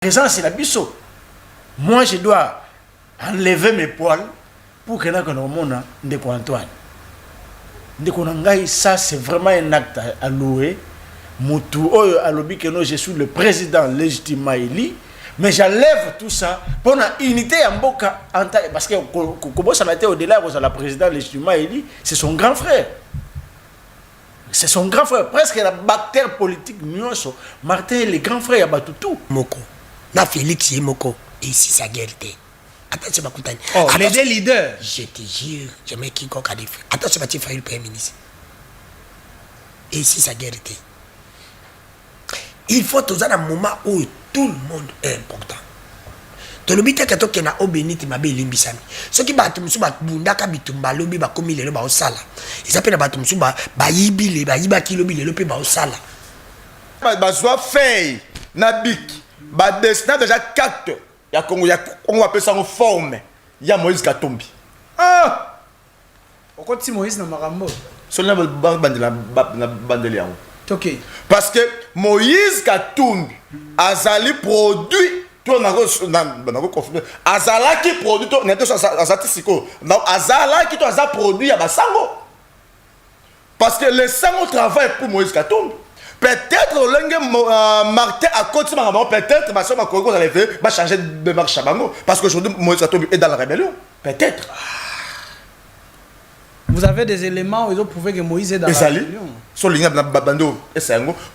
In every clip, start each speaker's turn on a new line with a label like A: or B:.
A: présent, c'est la biseau. Moi, je dois enlever mes poils pour que nous Ndeko Antoine. Ndeko Nangai, ça, c'est vraiment un acte à louer. Moutou, je suis le président légitimement élu. Mais j'enlève tout ça pour une unité en Boka. Parce que Kobo Sanate, au-delà de la présidente légitimement élu, c'est son grand frère. C'est son grand frère. Presque la bactère politique, Martin est le grand frère, il a tout.
B: Moko. Na Félix et Moko. Et ici, ça guerre. Attention, ma contane.
C: Oh, les deux leaders.
B: Je te jure, je mets qui a des frères. Attention, tu fais le premier ministre. Et ici, ça guerre. Il faut tous un moment où tout le monde est important. To lobi te kato kena obeniti mabe limbisami. Ce qui batu musu ba bundaka bitumba lobi ba komi lelo ba osala. Ils appellent batu musu ba yibi le ba yiba ki lobi lelo pe ba osala.
D: Ba soit fait na bik ba destin déjà 4 ya Congo ya on appelle ça en forme. Ya Moïse Katumbi. Ah!
C: On continue Moïse na marambo.
D: Seulement bandela bandeli yango.
C: OK.
D: Parce que Moïse Katumbi azali produit to na confirmer azala qui produit to na to azatisiko donc azala qui to aza produit ya basango parce que le sango travaille pour Moïse Katumbi peut-être l'engue Martin à côté peut-être ma soeur ma Congo va changer de marche à bango parce qu'aujourd'hui Moïse Katumbi est dans la rébellion peut-être.
C: Vous avez des éléments où ils ont prouvé que Moïse est dans la rébellion.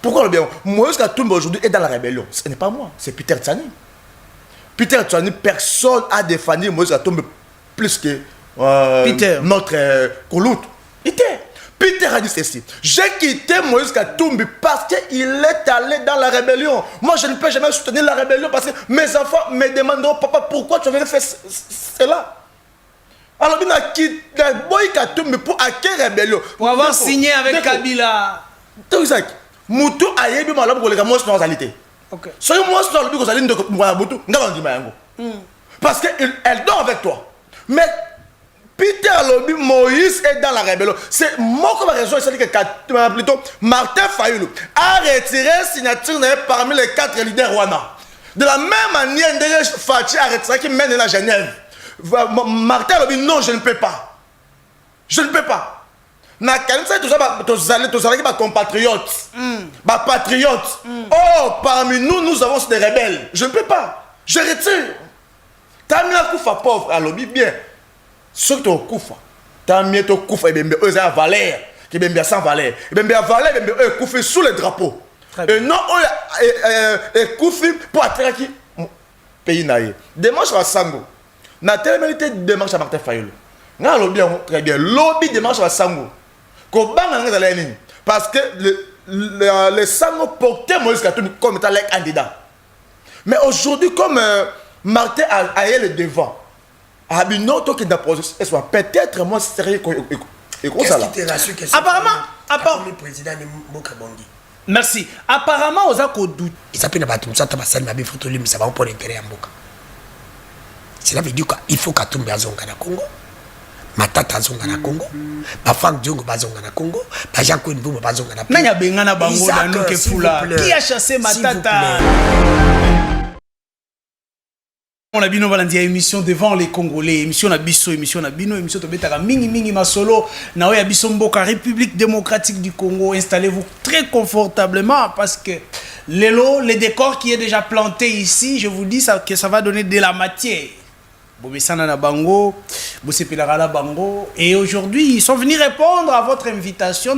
D: Pourquoi le bien Moïse Katumbi aujourd'hui est dans la rébellion? Ce n'est pas moi, c'est Peter Tsani. Peter Tsani, personne a défendu Moïse Katumbi plus que
C: Peter.
D: Notre Koulout. Peter a dit ceci. J'ai quitté Moïse Katumbi parce qu'il est allé dans la rébellion. Moi, je ne peux jamais soutenir la rébellion parce que mes enfants me demanderont, papa, pourquoi tu avais fait cela? Alors, il a quitté Moïse Katumbi pour à quelle rébellion?
C: Pour avoir signé avec Kabila.
D: Tout ça. Moutou a yébi malab pour les gamins dans la réalité.
C: OK.
D: Soyez moi sur le but que vous allez nous Moutou, parce qu'elle dort avec toi. Mais Peter Lobi, Moïse est dans la rébellion. C'est moi comme raison, c'est que plutôt Martin Fayoulou a retiré signature parmi les 4 leaders rwandais. De la même manière, Fachi a retiré qui mène à Genève. Martin Lobi, non, je ne peux pas. Je ne peux pas. Na kanisa tout ça ma compatriotes, ma patriotes. Oh, parmi nous, nous avons des rebelles. Je ne peux pas. Je retire. Tamina Koufa pauvre, Alobi bien. Ceux qui ont Koufa, Tamina Koufa, et bien eux à valeur, qui bien sans valeur, et bien valeur, et bien eux Koufa sous les drapeaux. Et non, eux Koufa pour attirer qui pays naïe. Démarche à Sango. Na telle démarche à Martin Fayoulou. Na lobby très bien. Lobby démarche à Sango. Parce que le Sango portait Moïse Katumbi comme étant le candidat. Mais aujourd'hui, comme Martin a eu le devant, peut-être moi sérieux.
B: Qu'est-ce qui te rassure que
C: apparemment,
B: le président de Mokabongi?
C: Merci. Apparemment, aux accords doute.
B: Il s'appelle photo lui, mais ça va pour l'intérêt en Boka. Cela veut dire qu'il faut Katumbi azonga na Congo. Matata azonga na Congo. Bafang Diongo bazonga na Congo. Bajan Kouinbou bazonga na Congo.
C: Nanya bengana bango na nuke fula. Qui a chassé Matata? On a bino valandia émission devant les Congolais, émission na biso, émission na bino, émission to betaka mingi masolo na oya biso mboka République démocratique du Congo. Installez-vous très confortablement parce que le décor qui est déjà planté ici, je vous dis ça, que ça va donner de la matière. Bobesana na bango, Bosepelaka na bango, et aujourd'hui ils sont venus répondre à votre invitation.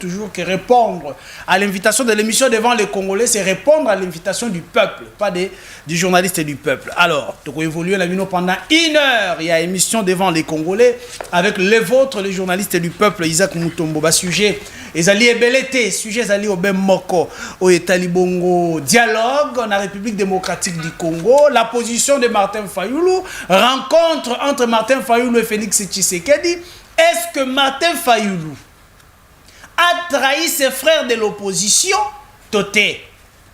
C: Toujours que répondre à l'invitation de l'émission devant les Congolais, c'est répondre à l'invitation du peuple, pas du journaliste et du peuple. Alors, tu as évolué la minute pendant 1 heure. Il y a émission devant les Congolais avec les vôtres, les journalistes du peuple. Isaac Moutombo, sujet Ezali Ebelete, sujet Ezali Obem Moko, Oetali Bongo, dialogue en la République démocratique du Congo, la position de Martin Fayoulou, rencontre entre Martin Fayoulou et Félix Tshisekedi. Est-ce que Martin Fayoulou a trahi ses frères de l'opposition? Toté.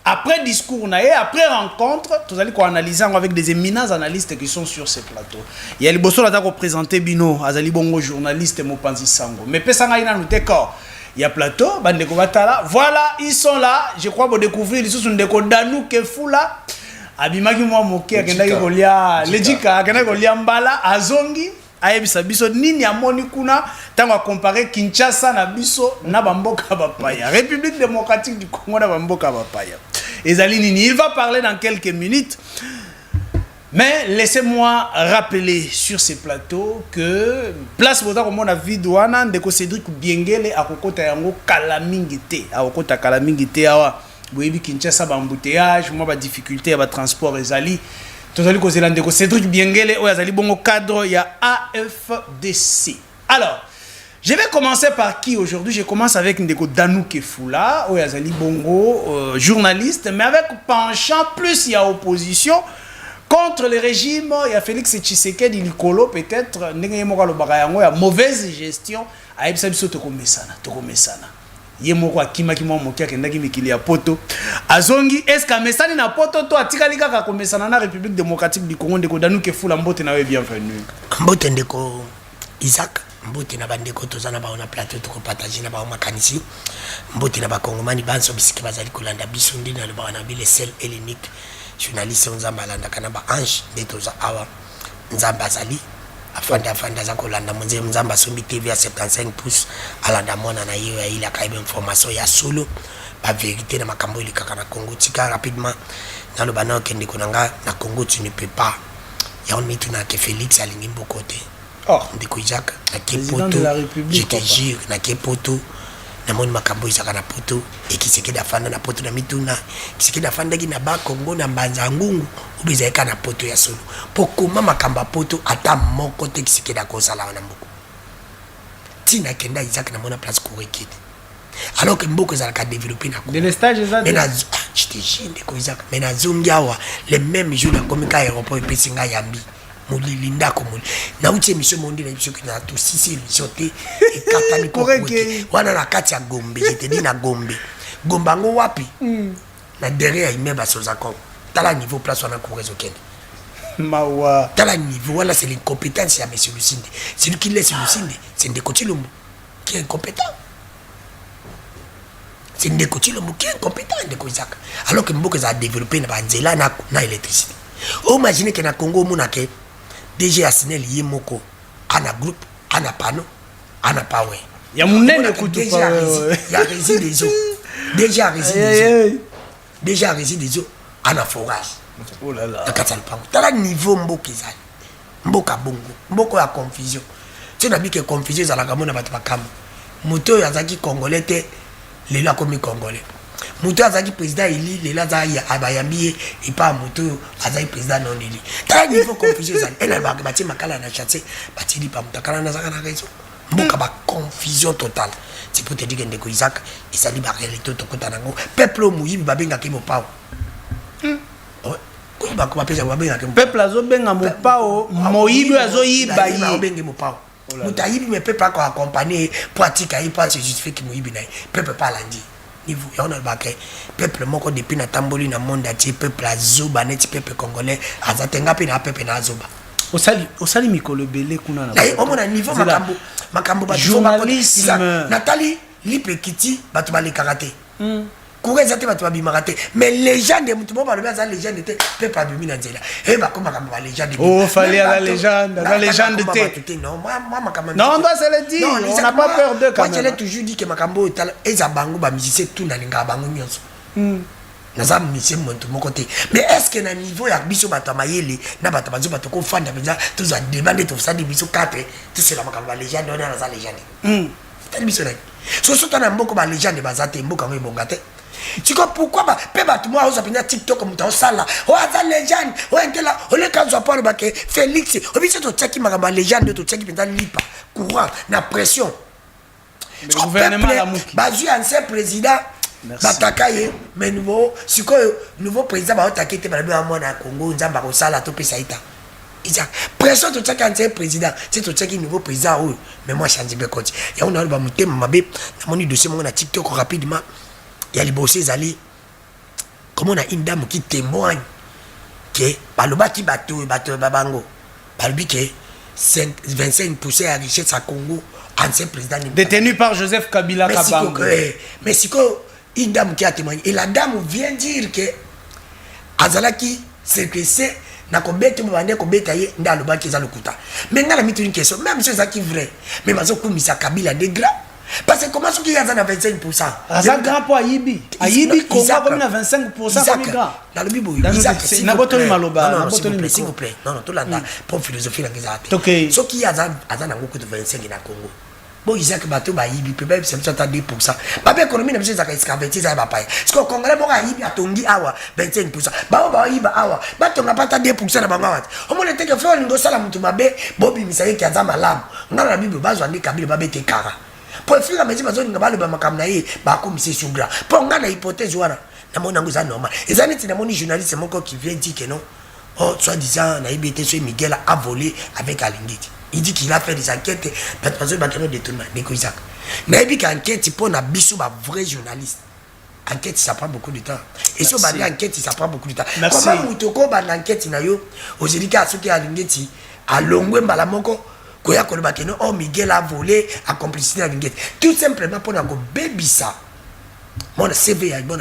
C: Après discours, après rencontre, nous allons analyser avec des éminents analystes qui sont sur ce plateau. Il y a les bossons qui ont représenté Bino, Azali Bongo, journaliste Mopanzi Sango. Mais Pesanga ina nous décor. Il y a plateau, Bandeko Batala. Voilà, ils sont là. Je crois que vous découvrez, ils sont Ndeko Danou Kefula. abimaki mwa moke akendaki kolia lejika akendaki kolia mbala azongi ayebisa biso nini amoni kuna tango a comparé Kinshasa na biso na bamboka bapaya République démocratique du Congo na bamboka bapaya ezali nini. Il va parler dans quelques minutes. Mais laissez-moi rappeler sur ces plateaux que place bota comme on a vu douana ndeko Cédric Biengele akokota yango kalamingité akokota kalamingité awa boyebi Kinshasa ba embouteillage moi ba difficulté ya ba transport ezali tozali kozela ndeko Cédric Biengele oyo azali bongo cadre ya AFDC. Alors je vais commencer par qui aujourd'hui? Je commence avec ndeko Danou Kefula oyo azali bongo journaliste mais avec penchant plus il y a opposition contre le régime, il y a Félix Tshisekedi Likolo peut-être il mauvaise gestion a ebisabiso tokomesana yemoko akimaki mwa moki akendaki mikili ya poto azongi est-ce que mesani na poto to atikali kaka komesana na République démocratique du Congo ndeko Danou Kefula mbote nawe bienvenue
B: mbote ndeko Isaac mbote na bandeko tozana ba on plateau to partager na ba makanisi mbote na ba kongomani banso bisiki bazali kolanda biso ndi na ba na bile sel hellénique journaliste nzamba alanda kana ba ange betoza awa nzamba azali afanda za kolanda munze nzamba sombi TV ya 75 pouces alanda mona na yeyo ya ila kaibe information ya solo ba vérité na makambo ili kaka na Congo tika rapidement na lo bana okende konanga na Congo tu ne peux pas ya on mitu na ke Félix alingi mbokote ndiko Isaac na kepoto je te jure na kepoto na moni makambo isaka na poto ekisekeda fanda na poto na mituna kisekeda fanda ki na ba Congo na mbanza ngungu ubizaika na poto ya solo pokoma makamba poto ata moko te kisekeda kosala na mbuku tina kenda Isaac na mona place kurekiti alors que mboko za ka développer na
C: de l'estage ça
B: je te jinde ko Isaac mais na zungiawa le même jour na komika aéroport pesinga yambi mulili ndako muli na uti émission monde na émission qui na to sisi émission te ekatani ko wana na kati ya Gombe je te dis na Gombe Gombango wapi na derrière imeba sozako tala niveau place wana ko réseau kende
C: mawa
B: tala niveau voilà c'est l'incompétence ya monsieur Lucinde c'est lui qui laisse Lucinde c'est Ndeko Tshilombo qui est incompétent c'est Ndeko Tshilombo qui est incompétent Ndeko Isaac alors que mboko za développer na banzela na électricité imaginez que na Congo monake DG Asinel Yemoko ana groupe ana pano ana power
C: ya munene kutupa
B: ya réside des eaux déjà réside des eaux ana forage
C: oh là là
B: akatala pango tala niveau mboka ezali mboka bongo mboko ya confusion tu na bike confusion za la gamona batu bakama moto yazaki congolais te lelo akomi congolais moto azaki président eli lela za ya abayambi et pas moto azaki président non eli tala niveau confusion za ela ba bati makala na chance bati li pa mutakala na zaka na raison mboka ba confusion totale c'est pour te dire que Ndeko Isaac et ça dit ba réalité to kota nango peuple muyibi babenga ke mopao ko ba ko bapesa babenga ke
C: peuple azobenga mopao moyibi azoyiba yi
B: babenga mopao mutayibi me peuple ko accompagner pratique ay pas se justifier que moyibi na peuple pas landi niveau ya on a baké peuple moko depuis na tamboli na monde ati peuple azoba net peuple congolais azatenga pe na peuple na azoba
C: osali mikolo belé kuna na
B: on a niveau makambo ba
C: journalisme
B: Nathalie Lipekiti batu ba le karaté Koureza te batu ba bimaraté mais légende mutu mo ba le za légende te peuple abimi na nzela e ba ko makambo ba légende
C: oh fallait la légende te
B: non moi makambo
C: non on doit se le dire on n'a pas peur de quand même
B: moi je l'ai toujours dit que makambo eza bango ba musicien tout na linga bango nyonso naza musicien montu moko te mais est-ce que na niveau ya biso bato mayele na bato bazo bato ko fanda benza tous a demander to ça biso 4 tout c'est la makambo ba légende on a za légende tali biso na so na mboko ba légende bazate mboka ngo bongate. Tu comprends pourquoi tout le monde a TikTok comme dans salle là. Oh ça légende, oh là, on les cas pas le Félix, on vient de checker ma légende de checker pendant lipa courant na pression.
C: Le gouvernement la mouki.
B: Bazu ancien président batakaye mais nouveau président va attaquer te ba moi na Congo nzamba ko sala to pesa ita. Isa pression to checker ancien président, c'est to checker nouveau président oh mais moi change be coach. Ya on a ba muté mabe na moni dossier mon na TikTok rapidement. Il y a les bossés zali comme on a une dame qui témoigne que baloba ki bato babango balbi que 25% à richesse à Congo ancien président
C: détenu par Joseph Kabila Kabango
B: mais si une dame qui a témoigné et la dame vient dire que azalaki c'est que c'est na kobeta mo bande kobeta ye ndalo ba ki za lokuta mais ngala mitu une question même si ça qui vrai mais bazo kumisa Kabila des grands parce que comment ce qui y a dans 25%.
C: Azan grand pour Ayibi. Ayibi Congo comme na 25% comme grand.
B: Dans le Bible,
C: Isaac, s'il vous
B: plaît. Non, tout là pour philosophie la gazette.
C: OK.
B: Ce qui y a dans beaucoup de 25 na Congo. Bon Isaac bato ba Ayibi peut même c'est ça 10%. Ba bien économie na ça escavetti ça ba pa. Parce que Congolais bon Ayibi atongi awa 25%. Ba Ayiba awa. Ba tonga pata 10% na bango wati. O mona teke fo ngo sala mutu mabe bobi misaye ki azama lamu. Ngala na Bible bazwa ndi Kabila ba bete kara. Pour faire la maison, ils ont dit comme c'est sur gras. Pour une hypothèse, na mon angle, c'est normal. Et ça, c'est un journaliste qui vient dire que non. Oh, soi-disant, Miguel a volé avec Alingiti. Il dit qu'il a fait des enquêtes. Parce que il détournement. Mais il dit qu'enquête, pour un bisou, un vrai journaliste. Enquête, ça prend beaucoup de temps. Et sur une enquête, ça prend beaucoup de temps. Comment vous avez une enquête, vous avez dit qu'à ce qui est Alingiti, à Longwe, Malamoko, oh Miguel a volé à complicité avec Nguette. Tout simplement pour nous baby ça. Mon CV a bon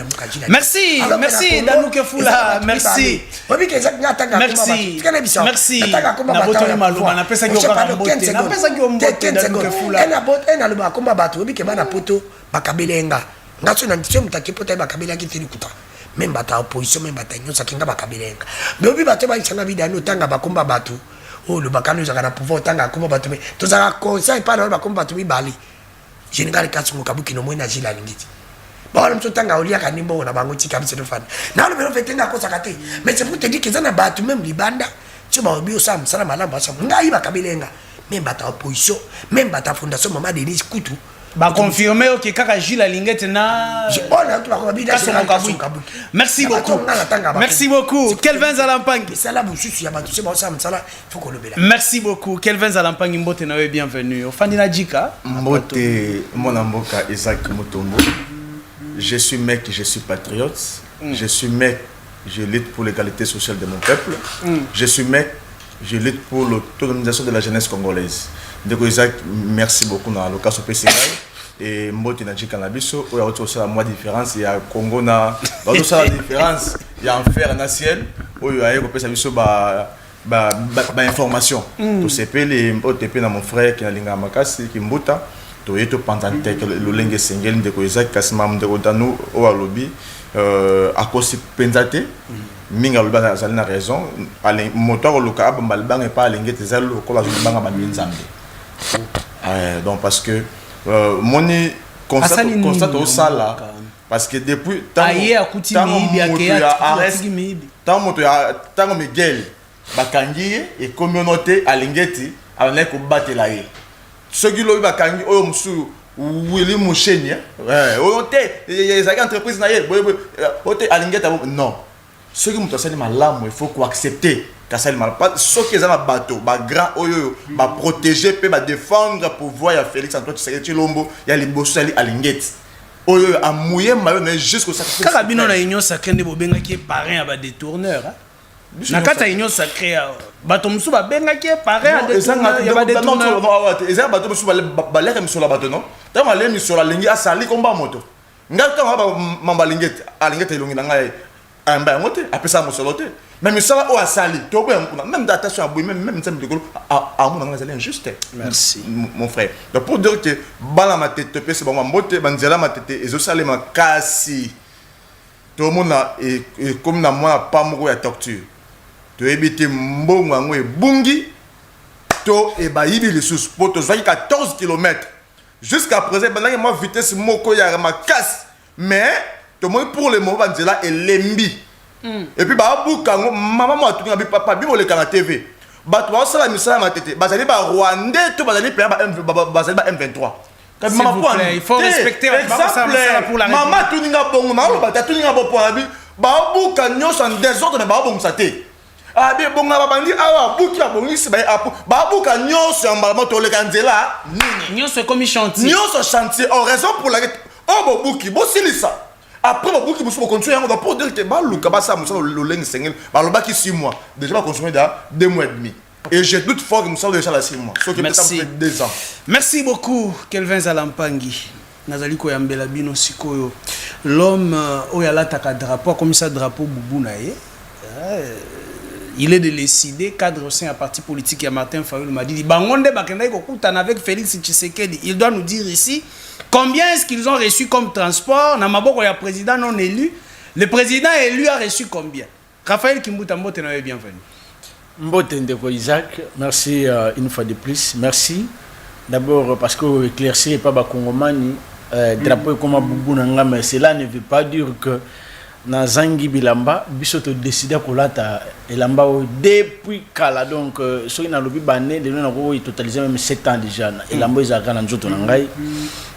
C: merci, merci Danouke Fula, merci. Merci. Merci. Nabotoni Maloba, na pesa ki okaka mbote. Na pesa ki ombote Danouke Fula.
B: Elle a le combat bateau, obi ke bana poto bakabelenga. Ngaso na ntse mutaki poto bakabela ki tini kuta. Même bata opposition, même bata nyosa kinga bakabelenga. Mais obi bato ba isanga bidano tanga bakomba bateau. Oh le bakano za kana pouvoir tanga kuma bato me to za conseil pas dans bakomba bato bali général katsungo kabuki no mwena jila lingiti ba le mtotanga olia kanimbo na bango tika biso de fan na le mero fetenga ko sakate mais c'est pour te dire que ça na bato même libanda tu ba obi osam sala malamba sa ngai bakabelenga même bata opposition même bata fondation mama Denis Kutu
C: ba confirmer que kaka Gilles Lingette na merci beaucoup. Merci beaucoup. Kelvin Zalampangi. Merci beaucoup. Kelvin Zalampangi mbote na we bienvenue. Ofandina Djika.
D: Mbote mon amboka Isaac Mutombo. Je suis mec, je suis patriote. Je suis mec, je lutte pour l'égalité sociale de mon peuple. Je suis mec, je lutte pour l'autonomisation de la jeunesse congolaise. Donc Isaac, merci beaucoup dans l'occasion PCI. Et Mbote Nadji Canabiso, il y a aussi la différence, il y a Congo, il y a aussi la différence, il y a un fer en ciel, il y a information. Tout ce qui est OTP dans mon frère qui est Linga Makasi, qui est Mbouta, tout est pendant que le lingue single de Isaac Kassimam de Rodano, au Alobi, à cause de Penzate. Minga Luba a raison, le moteur local, Balbang et pas Lingue Tezal, au collage de Banga Banzambi. Donc, parce que mon constate au sala, parce que depuis tant que Miguel Bakangi et communauté à Lingeti, à l'enco battre la haie. Ce qui l'ont Bakangi, oh, monsieur. Willy Mouchenia, les entreprises non. Ce qui me mal il faut accepter que ça mal pas ce qui est dans le bateau, grand protéger, défendre pour voir Félix Antoine Tshisekedi Tshilombo, il y a les bossali à Lingeti. Oyo a mouillé maillot jusqu'au sacrifice.
C: Karabino na union sacrée de bobenga qui est parrain à détourneur. Na kata union sacrée bato musu ba benga qui est parrain à détourneur, il y a pas détourneur.
D: Ezanga bato musu ba leka miso la bato non. Tama le miso la lingi asali komba moto. Ngaka ba mamba lingeti, a lingeti longi na ngai amba moto, apesa musolote. Même ça o asali, to boya même datation a boui même ça me dégoûte à mon ngai injuste.
C: Merci
D: mon frère. Donc pour dire que bala ma tête pe c'est bon mbote banzela ma tête ezo salema kasi. Tout le monde et comme na moi pas moko ya torture. To ebité mbongo ngwe bungi to e ba yibi les sous poto 14 km. Jusqu'à présent ben moi vitesse moko ya ma casse mais to moi pour le moment banzela et lembi. Et puis ba bukango maman moi tout ngabi papa bi le kana TV. Ba to ça la misala ma tete. Ba zali ba Rwandais to ba zali ba M23.
C: Il faut respecter
D: pour la maman tout ninga bongo na ba tout ninga bo pour abi ba bukanyo sans désordre mais ba bongo saté. Ah bien bon na bandi awa buki ya bongisi ba apu ba buka nyonso ya mbala to le kanzela nini
C: nyonso comme chantier
D: nyonso chantier en raison pour la oh buki bo silisa après buki musu bo continuer on doit pour dire que ba luka ba sa musa le leng sengel ba lo ba ki 6 mois déjà ba consommer da 2 mois et demi et je doute fort que musa déjà la 6 mois ce qui peut être 2 ans.
C: Merci beaucoup Kelvin Zalampangi nazali ko yambela bino sikoyo l'homme oyo alataka drapeau comme ça drapeau bubu na ye il est de décider, cadre au sein à parti politique, il y a Martin Fayulu m'a dit, Bangonde Bakenda Kokoutan avec Félix Tshisekedi, il doit nous dire ici combien est-ce qu'ils ont reçu comme transport. Namaboko, il y a président non élu. Le président élu a reçu combien? Raphaël Kimbuta Mbote est bienvenu.
A: Mbote Ndeko Isaac, merci une fois de plus. Merci. D'abord parce que éclairci pas Bakongomani, drapeau comme Boubou Nanga, mais cela ne veut pas dire que na Zangi Bilamba, bisoto décidé qu'on l'a Elamba depuis Kala. Donc, ceux qui n'ont pas banné, les gens ont totalisé même 7 ans déjà. Elamba ils ont gagné en Jotonangai.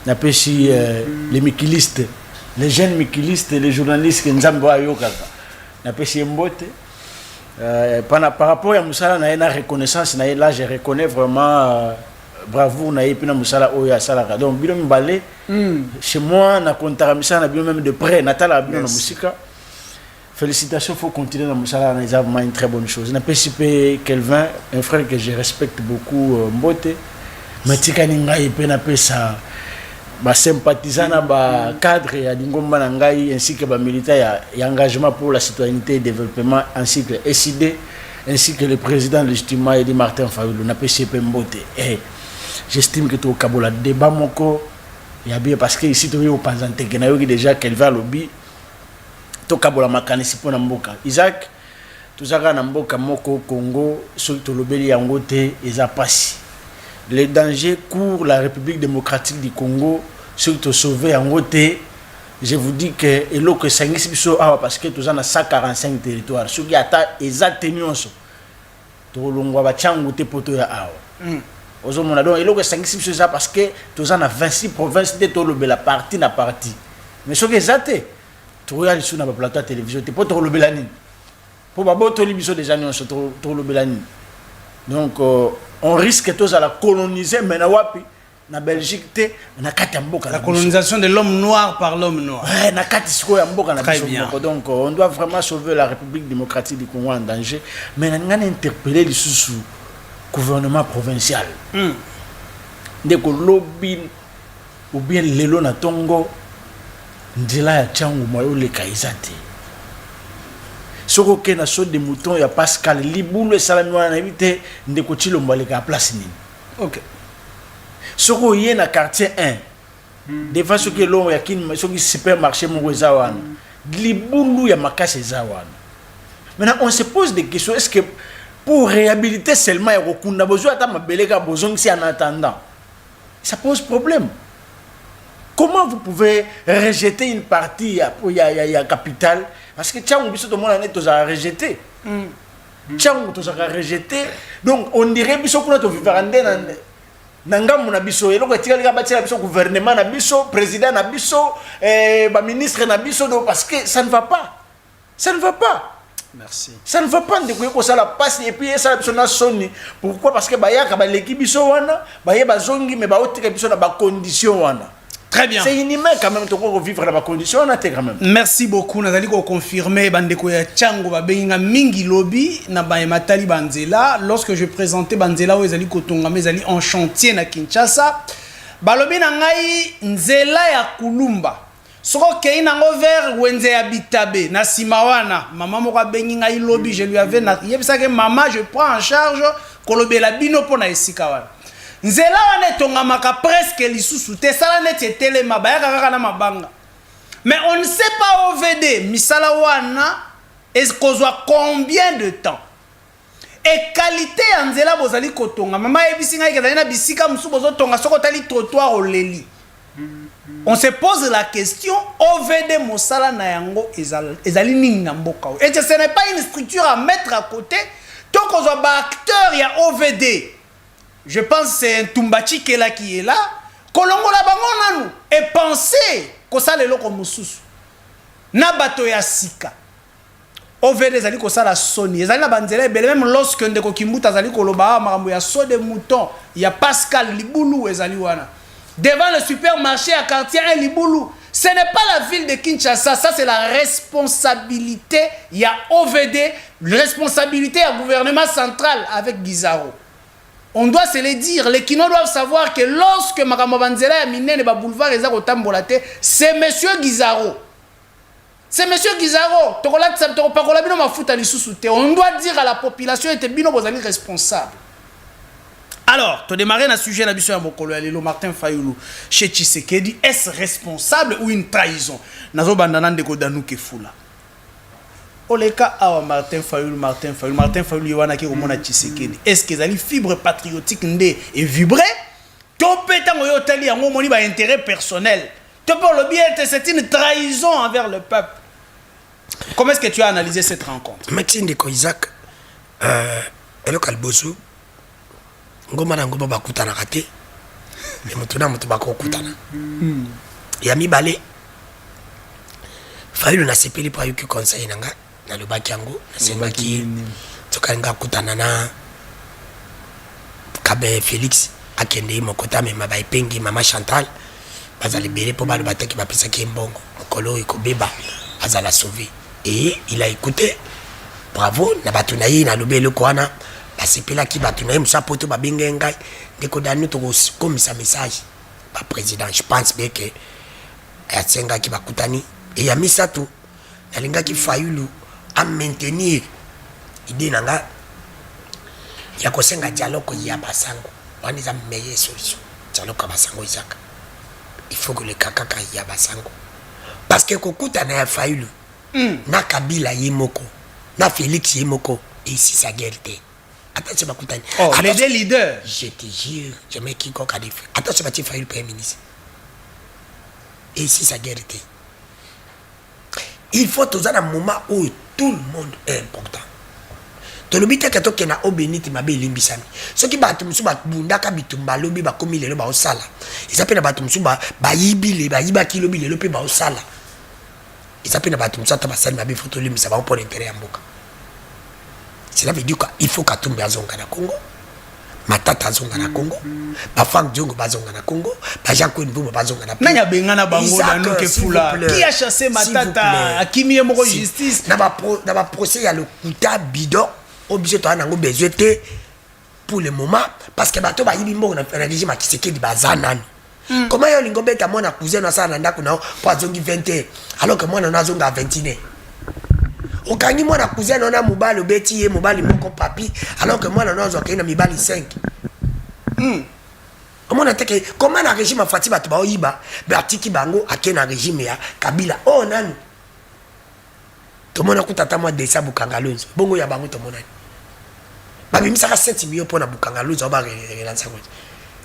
A: N'a pas si les mikilistes, les jeunes mikilistes, les journalistes qui nous ont envoyé n'a pas si Mbote. Par rapport à Moussala, na une reconnaissance, là je reconnais vraiment bravo na epina Moussala Oya Salaka. Donc, bilo mbalé chez moi, na kontara Moussala na bilo même de près, natala bilo na musika. Félicitations, il faut continuer dans Moussala, c'est vraiment une très bonne chose. N'a pas si Kelvin, un frère que je respecte beaucoup, Mbote, mais Tikaninga epena pesa. Ba sympathisant ba cadre ya Dingomba Nangai ainsi que ba militaire et engagement pour la citoyenneté et développement ainsi que SID ainsi que le président légitimement Edi Martin Fayulu na PCP Mbote. Et j'estime que tout Kabola débat moko ya bien parce que ici tu au présenté que na yoki déjà qu'elle va lobby to Kabola makanisi pona mboka. Isaac tuzaka na mboka moko Congo surtout lobeli yango te eza pasi. Les dangers courent la République démocratique du Congo, surtout sauver en côté. Je vous dis que l'eau que Sangisi parce que tous en a 145 territoires. Ce qui a exactement ça. Tout le monde va chanter pour tout là. Aujourd'hui, donc l'eau que Sangisi ça parce que tous en a 26 provinces de tout la partie na partie. Mais ce qui est exact, tu regardes sur la plateau télévision, tu peux te relever la nuit. Pour pas boire tout le biseau des années, on se relever la nuit. Donc on risque tous à la coloniser, mais na Belgique,
C: la colonisation de l'homme noir par l'homme noir.
A: Très bien. Donc on doit vraiment sauver la République démocratique du Congo en danger, mais on a interpellé le gouvernement provincial. Dès que lobby ou bien l'élo na Tongo, ndila ya changu moyo le kaizate. Soko ke na saut de mouton ya Pascal Liboulou et salami wana éviter ndeko Chilombo le ka place nini.
C: OK.
A: Soko yé na quartier 1. Des fois ce que l'on ya kin so ki supermarché mo za wana. Liboulou ya makase za wana. Maintenant on se pose des questions, est-ce que pour réhabiliter seulement ya kokunda besoin ata mabeleka besoin si en attendant. Ça pose problème. Comment vous pouvez rejeter une partie ya capital? Parce que Tchang biso tout le monde a rejeté. Tchang tout a rejeté. Donc on dirait biso kuna to vivre nangamu na biso eloko etikali ka batira biso gouvernement na biso, président na biso, ba ministre na biso parce que ça ne va pas. Ça ne va pas.
C: Merci.
A: Ça ne va pas de quoi ça la passe et puis ça biso na soni. Pourquoi? Parce que bayaka ba leki biso wana, baye bazongi mais ba otika biso na ba condition wana.
C: Très bien.
A: C'est inhumain quand même de vivre dans ma condition quand même.
C: Merci beaucoup. Nous allons confirmer bandeko ya Tchango ba benga mingi lobby na ba matali banzela lorsque je présentais banzela où ezali kotonga mais ezali en chantier na Kinshasa. Ba lobby na ngai nzela ya kulumba. Soko kei nango vers wenze ya bitabe na simawana maman moko bengi ngai lobby je lui avais na yebisa ke maman je prends en charge kolobela bino pona esika wana. Nzela wane tongamaka presque lisusu te sala neti telema bayaka kaka na mabanga. Mais on ne sait pas OVD misala wana est kozwa combien de temps. Et qualité ya nzela bozali kotonga mama ebisi ngai kezali na bisika musu bozo tonga soko tali trottoir oleli. On se pose la question OVD mosala na yango ezali nini na mboka. Et ce n'est pas une structure à mettre à côté. Tant qu'on soit acteur ya OVD. Je pense que c'est un Tumbachi qui est là. Kolongo la bango nanu. Et pensez que ça le loko mususu. Na bato ya sika. OVD zali ko sala soni. Zali na banzela belle même lorsque ndeko Kimbuta zali koloba makambo ya so de mouton. Il y a Pascal Liboulou ezali wana. Devant le supermarché à quartier 1 Liboulou. Ce n'est pas la ville de Kinshasa, ça c'est la responsabilité. Il y a OVD, responsabilité à gouvernement central avec Guizaro. On doit se le dire, les Kino doivent savoir que lorsque Makamo Banzela a miné le boulevard et Tambolate, c'est monsieur Guizaro. C'est monsieur Gizaro. On doit dire à la population que Bino vous allez responsable. Alors, tu démarrer un sujet à la Mokolo Alelo Martin Fayoulou chez Tshisekedi. Est-ce responsable ou une trahison? Nazo bandana de Kodanu Kefula. Oleka awa Martin Fayoulou Yowana ki omona Tshisekedi. Est-ce que les fibres patriotiques ndé et vibré? Topeta ngoyo tali yango moni ba intérêt personnel. C'est une trahison envers le peuple. Comment est-ce que tu as analysé cette rencontre?
B: Maxime de Isaac, Elo Kalbosu, Ngoma na Ngoma bakutana kate, mais mutuna mutu bako kutana. Yami balé, Fayoulou na sepeli pa yuki conseil nanga, na lubaki yango, na sembaki, toka kutana na Kabe Félix, akende mokota me mabai pengi mama Chantal. Bazali libéré pour le bateau qui m'a pensé qu'il est bon. Kolo et Kobeba, Azala sauvé. Et il a écouté. Bravo, na batunaï, na lobé le koana. La sepela qui batunaï, moussa poto babingengai. Deko danu to comme sa message. Ba président, je pense bien que Yatsenga qui va koutani. Et y a mis ça tout. Nalinga qui Fayoulou à maintenir. Idée nanga. Ya kosenga dialogue ya basango. On est la meilleure solution. Dialogue basango Isaac. Il faut que le kakaka y a basango. Parce que Kokuta na Fayoulou, na Kabila Yemoko, na Félix Yemoko, et ici sa guerre. Attention, Bakutani.
C: Oh, les deux leaders.
B: Je te jure, je mets qui coca des frères. Attention, Bati Fayoulou, Premier ministre. Et ici sa guerre. Il faut tous un moment où tout le monde est important. To lobite ka toke na obeniti mabe limbisami soki batu musuba bundaka bitumba lobi ba komi lelo ba osala isapena batu musuba ba yibile ba yiba kilobi lelo pe ba osala isapena batu musuba tabasali mabe photo limbisa ba pour intérêt ya mboka. Cela veut dire qu'il faut katumba azonga na Congo, matata azonga na Congo, ba Frank Diongo bazonga na Congo, ba Jean-Claude Mbumba bazonga na
C: Nanya bengana bango na nuke fula qui a chassé matata akimi moko justice
B: na ba procès ya le kuta bidon obligé to anango besoin pour le moment parce que bato ba yibi mbongo na régime Tshisekedi bazanani. Comment yo lingo beta mona cousin na sana ndako na po azongi 20 alors que moi na azonga 21. Okangi mwana cousin na mobali obeti ye mobali moko papi alors que moi na azonga na mibali 5. Omona teke comment na régime afati bato ba oyiba batiki bango akena régime ya Kabila oh nani to mona kutata mwa desa Bukangalonzo bongo ya bango to mona babimisa ka 7 millions pour na Bukangalonzo ba relancer ko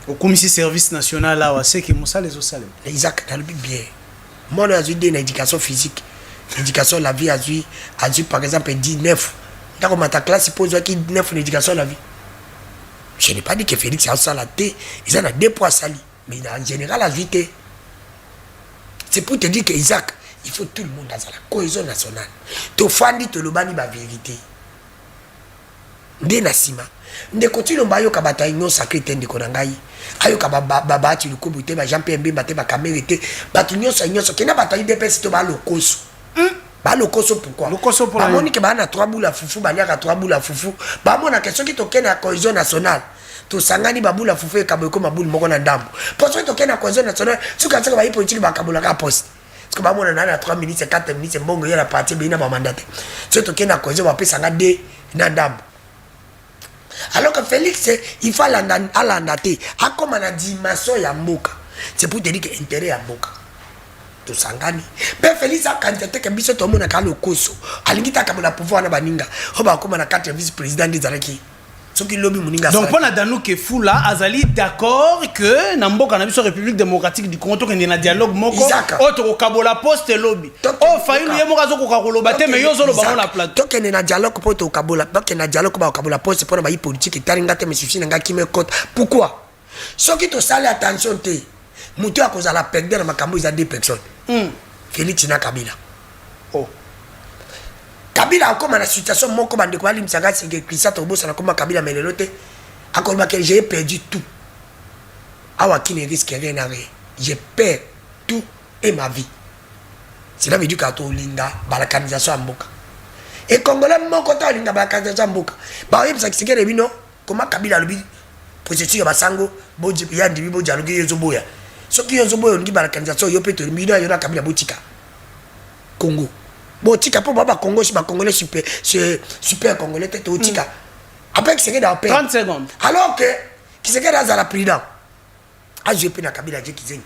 C: au commissaire service national là c'est que Moussa les Osalem
B: Isaac dans le bien moi a eu une éducation physique éducation la vie a eu par exemple 19 dans ma classe pose qui 9 l'éducation la vie. Je n'ai pas dit que Félix a ça la thé ils en a 2 poids sali mais en général la vie c'est pour te dire que Isaac il faut tout le monde dans la cohésion nationale. To fandi to lobani ba vérité. Nde nasima. Nde continue mbayo ka bata union sacrée tende ko nangai. Ayo ka baba ti lukubu te ba Jean-Pierre Mbemba te ba Kamerete. Ba union so kena bata IDPS to ba lokoso. Ba lokoso pourquoi?
C: Lokoso pour
B: la monique ba na 3 boules à foufou ba lia ka 3 boules à foufou. Ba mona question ki to kena cohésion nationale. To sangani ba boule à foufou e kabeko mabule moko na ndambo. Parce que to kena cohésion nationale, su ka tsaka ba politique ba kabola ka poste. Parce que moi, on a 3 minutes, 4 minutes, c'est bon, il y a la partie, mais il y a un mandat. C'est tout qui est dans la cause, on va payer 2 nadam. Alors que Félix, il faut l'andater. A comme on a dit, maçon ya mboka. C'est pour te dire que l'intérêt ya mboka. Tout sangani. Mais Félix a candidaté que biso tout le monde a le koso. Alingita comme la pouvoir na baninga. On va comme on a 4 vice-présidents des Alaki.
C: Donc pour la Danouke Foula, Azali d'accord que Nambo Cannabis République démocratique du Congo qu'il y a un dialogue moko autre Kabola poste lobby. Oh Fayoulou yemorazo ko Kakolo bate mais yo zolo bango la plateau.
B: Donc il y a un dialogue pour to Kabola, donc il y a un dialogue pour Kabola poste pour la politique et taringa te me suffit nga qui me compte. Pourquoi? Ce qui te sale attention te. Mutu a cause la perdre na makambo ils a 2 personnes. Félix na Kabila. Oh. Kabila a comme la situation mon comme de quoi l'imsaga c'est que Christa Tobo ça comme Kabila mais le loté encore que j'ai perdu tout. Awa qui ne risque rien à rien. J'ai perdu tout et ma vie. Cela veut dire que to linga balakanisation mboka. Et Congolais mon côté linga balakanisation mboka. Ba yeb ça c'est que bino comment Kabila lobi processus ya basango boji ya ndibi boji aluki yezo boya. So ki yezo boya ngi balakanisation yo peto mbino yo na Kabila botika. Congo. Bon, tika pour Baba Congo, c'est Congolais super Congolais, tête au tika. Après, qui s'est dans paix.
C: 30 secondes.
B: Alors que, qui s'est dans la président. Ah, je peux na Kabila qui dit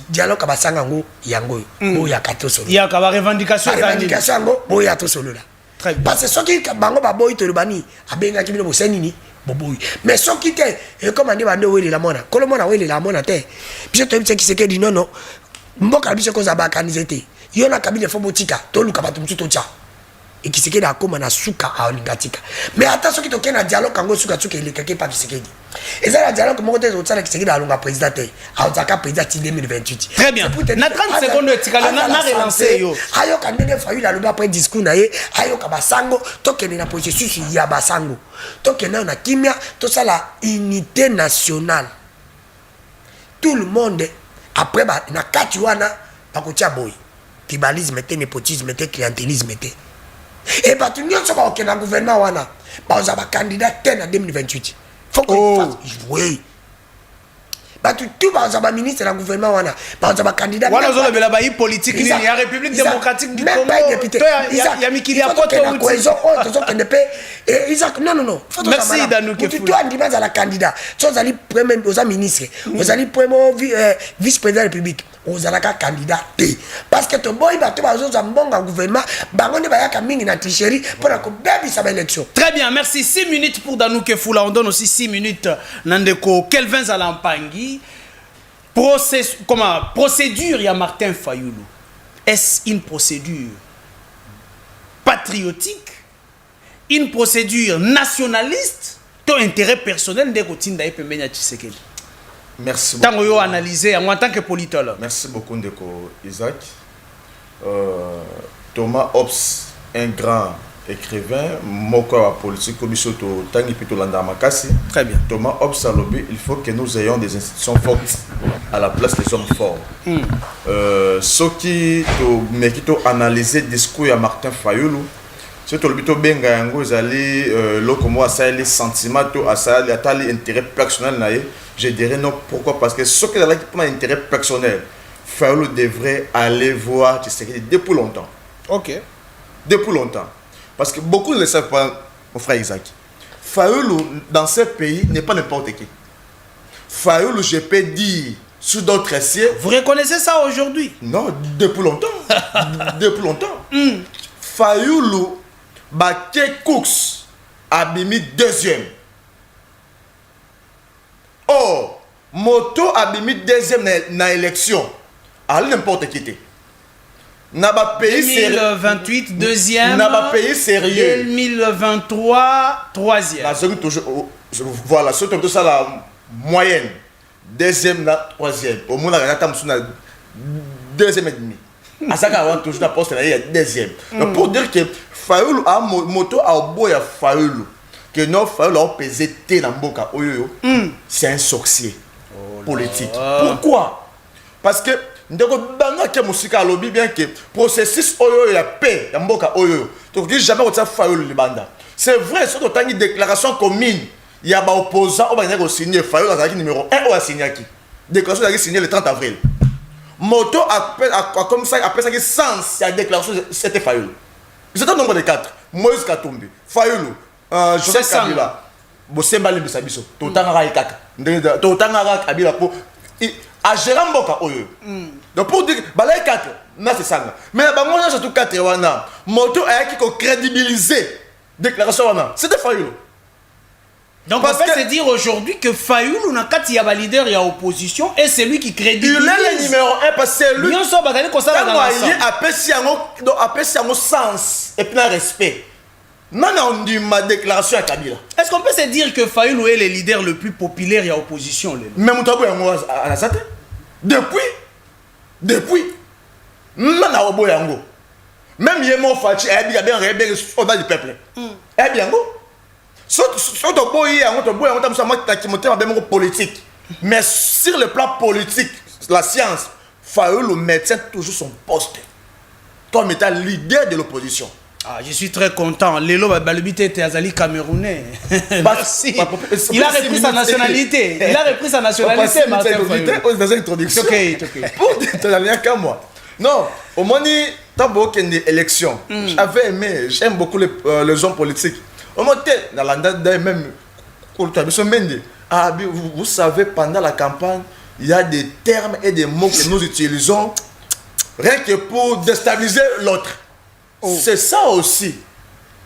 B: dialogue à Basangango, Yango, ou Yakato Solo.
C: Il y a une revendication.
B: Revendication, ou Yato Solo là.
C: Très bien.
B: Parce que ceux qui bango baboy to le bani, abenga qui bino bosenini, boboy. Mais ceux qui te, comme on dit bando wele la mona, kolomona wele la mona te. Puis je te dis qui c'est que dit non non. Mboka biso ko za ba kanizete. Yona Kabila fo botika, to luka batu mtuto cha. Et qui c'est que d'accord na suka a olingatika. Mais attention qui toke na dialogue kango suka tsuka ile keke pa bisekedi. Et ça la dialogue mo te otala qui c'est que alonga président te. A otaka président 2028.
C: Très bien. Na 30 secondes etikala na relancer yo.
B: Ayo kandenge fayu la loba après discours na ye, ayo ka basango toke na processus ya basango. Toke na kimia to ça la unité nationale. Tout le monde après na kati wana bakotia boy. Tribalisme te, népotisme te, clientélisme te. Et bah tu n'y as pas aucun gouvernement wana. Bah on a un candidat en 2028. Faut qu'on fasse. Oui. Bah tout bah on a un ministre dans le gouvernement wana. Bah on a un candidat.
C: Voilà on a le bail politique. Il y a République démocratique du Congo. Il y a Mikili à côté. Non. Merci Danou Kefoula.
B: Tu as dit à la candidat. Tu as dit premier aux ministres. Vous allez premier vice-président de la République. Vous allez un candidat. Parce que ton boy va te faire un bon gouvernement. Bah on est pas qu'à mingi na tricherie pour que baby sa élection.
C: Très bien, merci. 6 minutes pour Danou Kefoula. On donne aussi 6 minutes Nandeko Kelvin Zalampangi. Procédure, il y a Martin Fayoulou. Est-ce une procédure patriotique, une procédure nationaliste, ton intérêt personnel de Kotinda et Pembenya Tshisekedi?
D: Merci beaucoup.
C: Tant que vous analysez en tant que politologue.
D: Merci beaucoup, Ndeko Isaac. Thomas Hobbes, un grand écrivain, Moko politique, Kobisoto Tangi Pito Landamakasi.
C: Très bien.
D: Thomas Hobbes a lobby, il faut que nous ayons des institutions fortes à la place des hommes forts. Ce qui a analysé le discours de Martin Fayoulou, c'est que le benga yango ezali lokomo ça les sentiments à ça les intérêts personnels. Je dirais non. Pourquoi? Parce que ce qui est pour un intérêt personnel, Fayoulou devrait aller voir Tshisekedi depuis longtemps.
C: Ok.
D: Depuis longtemps. Parce que beaucoup ne le savent pas, mon frère Isaac. Fayoulou, dans ce pays, n'est pas n'importe qui. Fayoulou, je peux dire, sous d'autres cieux.
C: Vous reconnaissez ça aujourd'hui?
D: Non, depuis longtemps. Depuis longtemps. Fayoulou, Baké Cooks, a mis deuxième. Oh, Moto a mis deuxième dans l'élection. Alors n'importe qui était. N'a pas payé
C: 2028, deuxième.
D: N'a pas payé sérieux.
C: 2023, troisième.
D: Voilà, c'est tout ça la moyenne. Deuxième, la troisième. Au moins, la deuxième et demi. À ça, on a toujours la poste, il y a deuxième. Donc, pour dire que Fayoulou a moto à Oboya Fayoulou, que non, Fayoulou a pesé T dans Mboka Oyoyo, c'est un sorcier politique. Pourquoi? Parce que ndeko banga ke musika lobby bien que processus oyo ya paix ya mboka oyo donc dis jamais ça Fayoulou libanda. C'est vrai, surtout tant une déclaration commune il y a ba opposant on va venir signer Fayoulou azaki numéro 1 on a signé qui déclaration a signé le 30 avril. Moto a comme ça après ça qui sens la déclaration c'était Fayoulou. C'est un nombre de 4. Moïse Katumbi, Fayoulou, Joseph Kabila. Bosemba le bisabiso. Totanga kaka. Totanga Kabila pour à gérer mboka oyo. Donc pour dire balai 4 na c'est ça. Mais ba moi surtout 4 wana moto a qui crédibiliser déclaration wana. C'était Fayoulou.
C: Donc on peut se dire aujourd'hui que Fayoulou n'a qu'à y avoir leader et opposition et c'est lui qui crédibilise. Il
D: est le numéro 1 parce que c'est lui.
C: Bien sûr, bagane comme ça dans
D: il apprécie un sens et puis un respect. Maintenant on dit ma déclaration à Kabila.
C: Est-ce qu'on peut se dire que Fayoulou est le leader le plus populaire et opposition?
D: Même Moutabo à la Sate. Depuis. Nana Obo Yango. Même Yemo Fachi, il y a bien au bas du peuple. Eh bien, politique. Mais sur le plan politique, la science, Fayoulou maintient toujours son poste comme étant leader de l'opposition.
C: Ah, je suis très content. Lelo Balubite était Azali camerounais. Merci. Il a repris sa nationalité. Il a repris sa nationalité.
D: Dans une introduction.
C: Ok.
D: Pour te dire qu'à moi. Non, au moins, Tant que une élection, j'avais aimé, j'aime beaucoup les hommes politiques. Au moment dans la même, vous savez, pendant la campagne, il y a des termes et des mots que nous utilisons rien que pour déstabiliser l'autre. C'est ça aussi.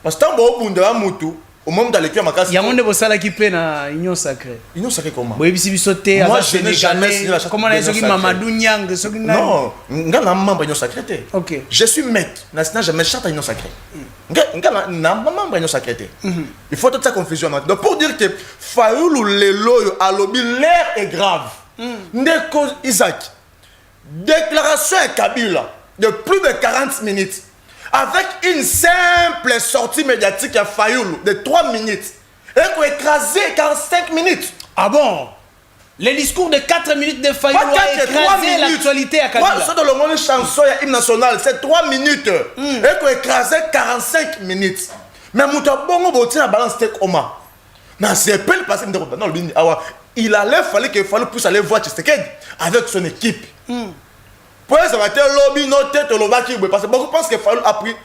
D: Parce que tant que au moment dans lequel
C: il y a monde bosala qui peine à union sacrée.
D: Union sacrée comment?
C: Moi je n'ai jamais signé la charte. Comment on dit Mamadou Niang
D: non, nga na membre union sacrée.
C: OK.
D: Je suis maître, na jamais charte union sacrée. Nga na membre union sacrée. Il faut toute sa confusion. Donc pour dire que Fayoulou Lelo à lobby l'air est grave. Ndeko Isaac. Déclaration à Kabila de plus de 40 minutes. Avec une simple sortie médiatique à Fayoulou de 3 minutes. Et qu'on écrasé 45 minutes.
C: Ah bon? Les discours de 4 minutes de Fayoulou a écrasé l'actualité à Kabila.
D: Moi, dans le monde chanson, il y a hymne national, c'est 3 minutes. Et qu'on écrasé 45 minutes. Mais Mouta Bongo Boti na balance c'était comment? Mais c'est pas le passé. Non, il fallait qu'il puisse aller voir Tshisekedi avec son équipe. Pour ça va être lobby, notre tête, le lobby qui parce que beaucoup pensent que Fayoulou a pris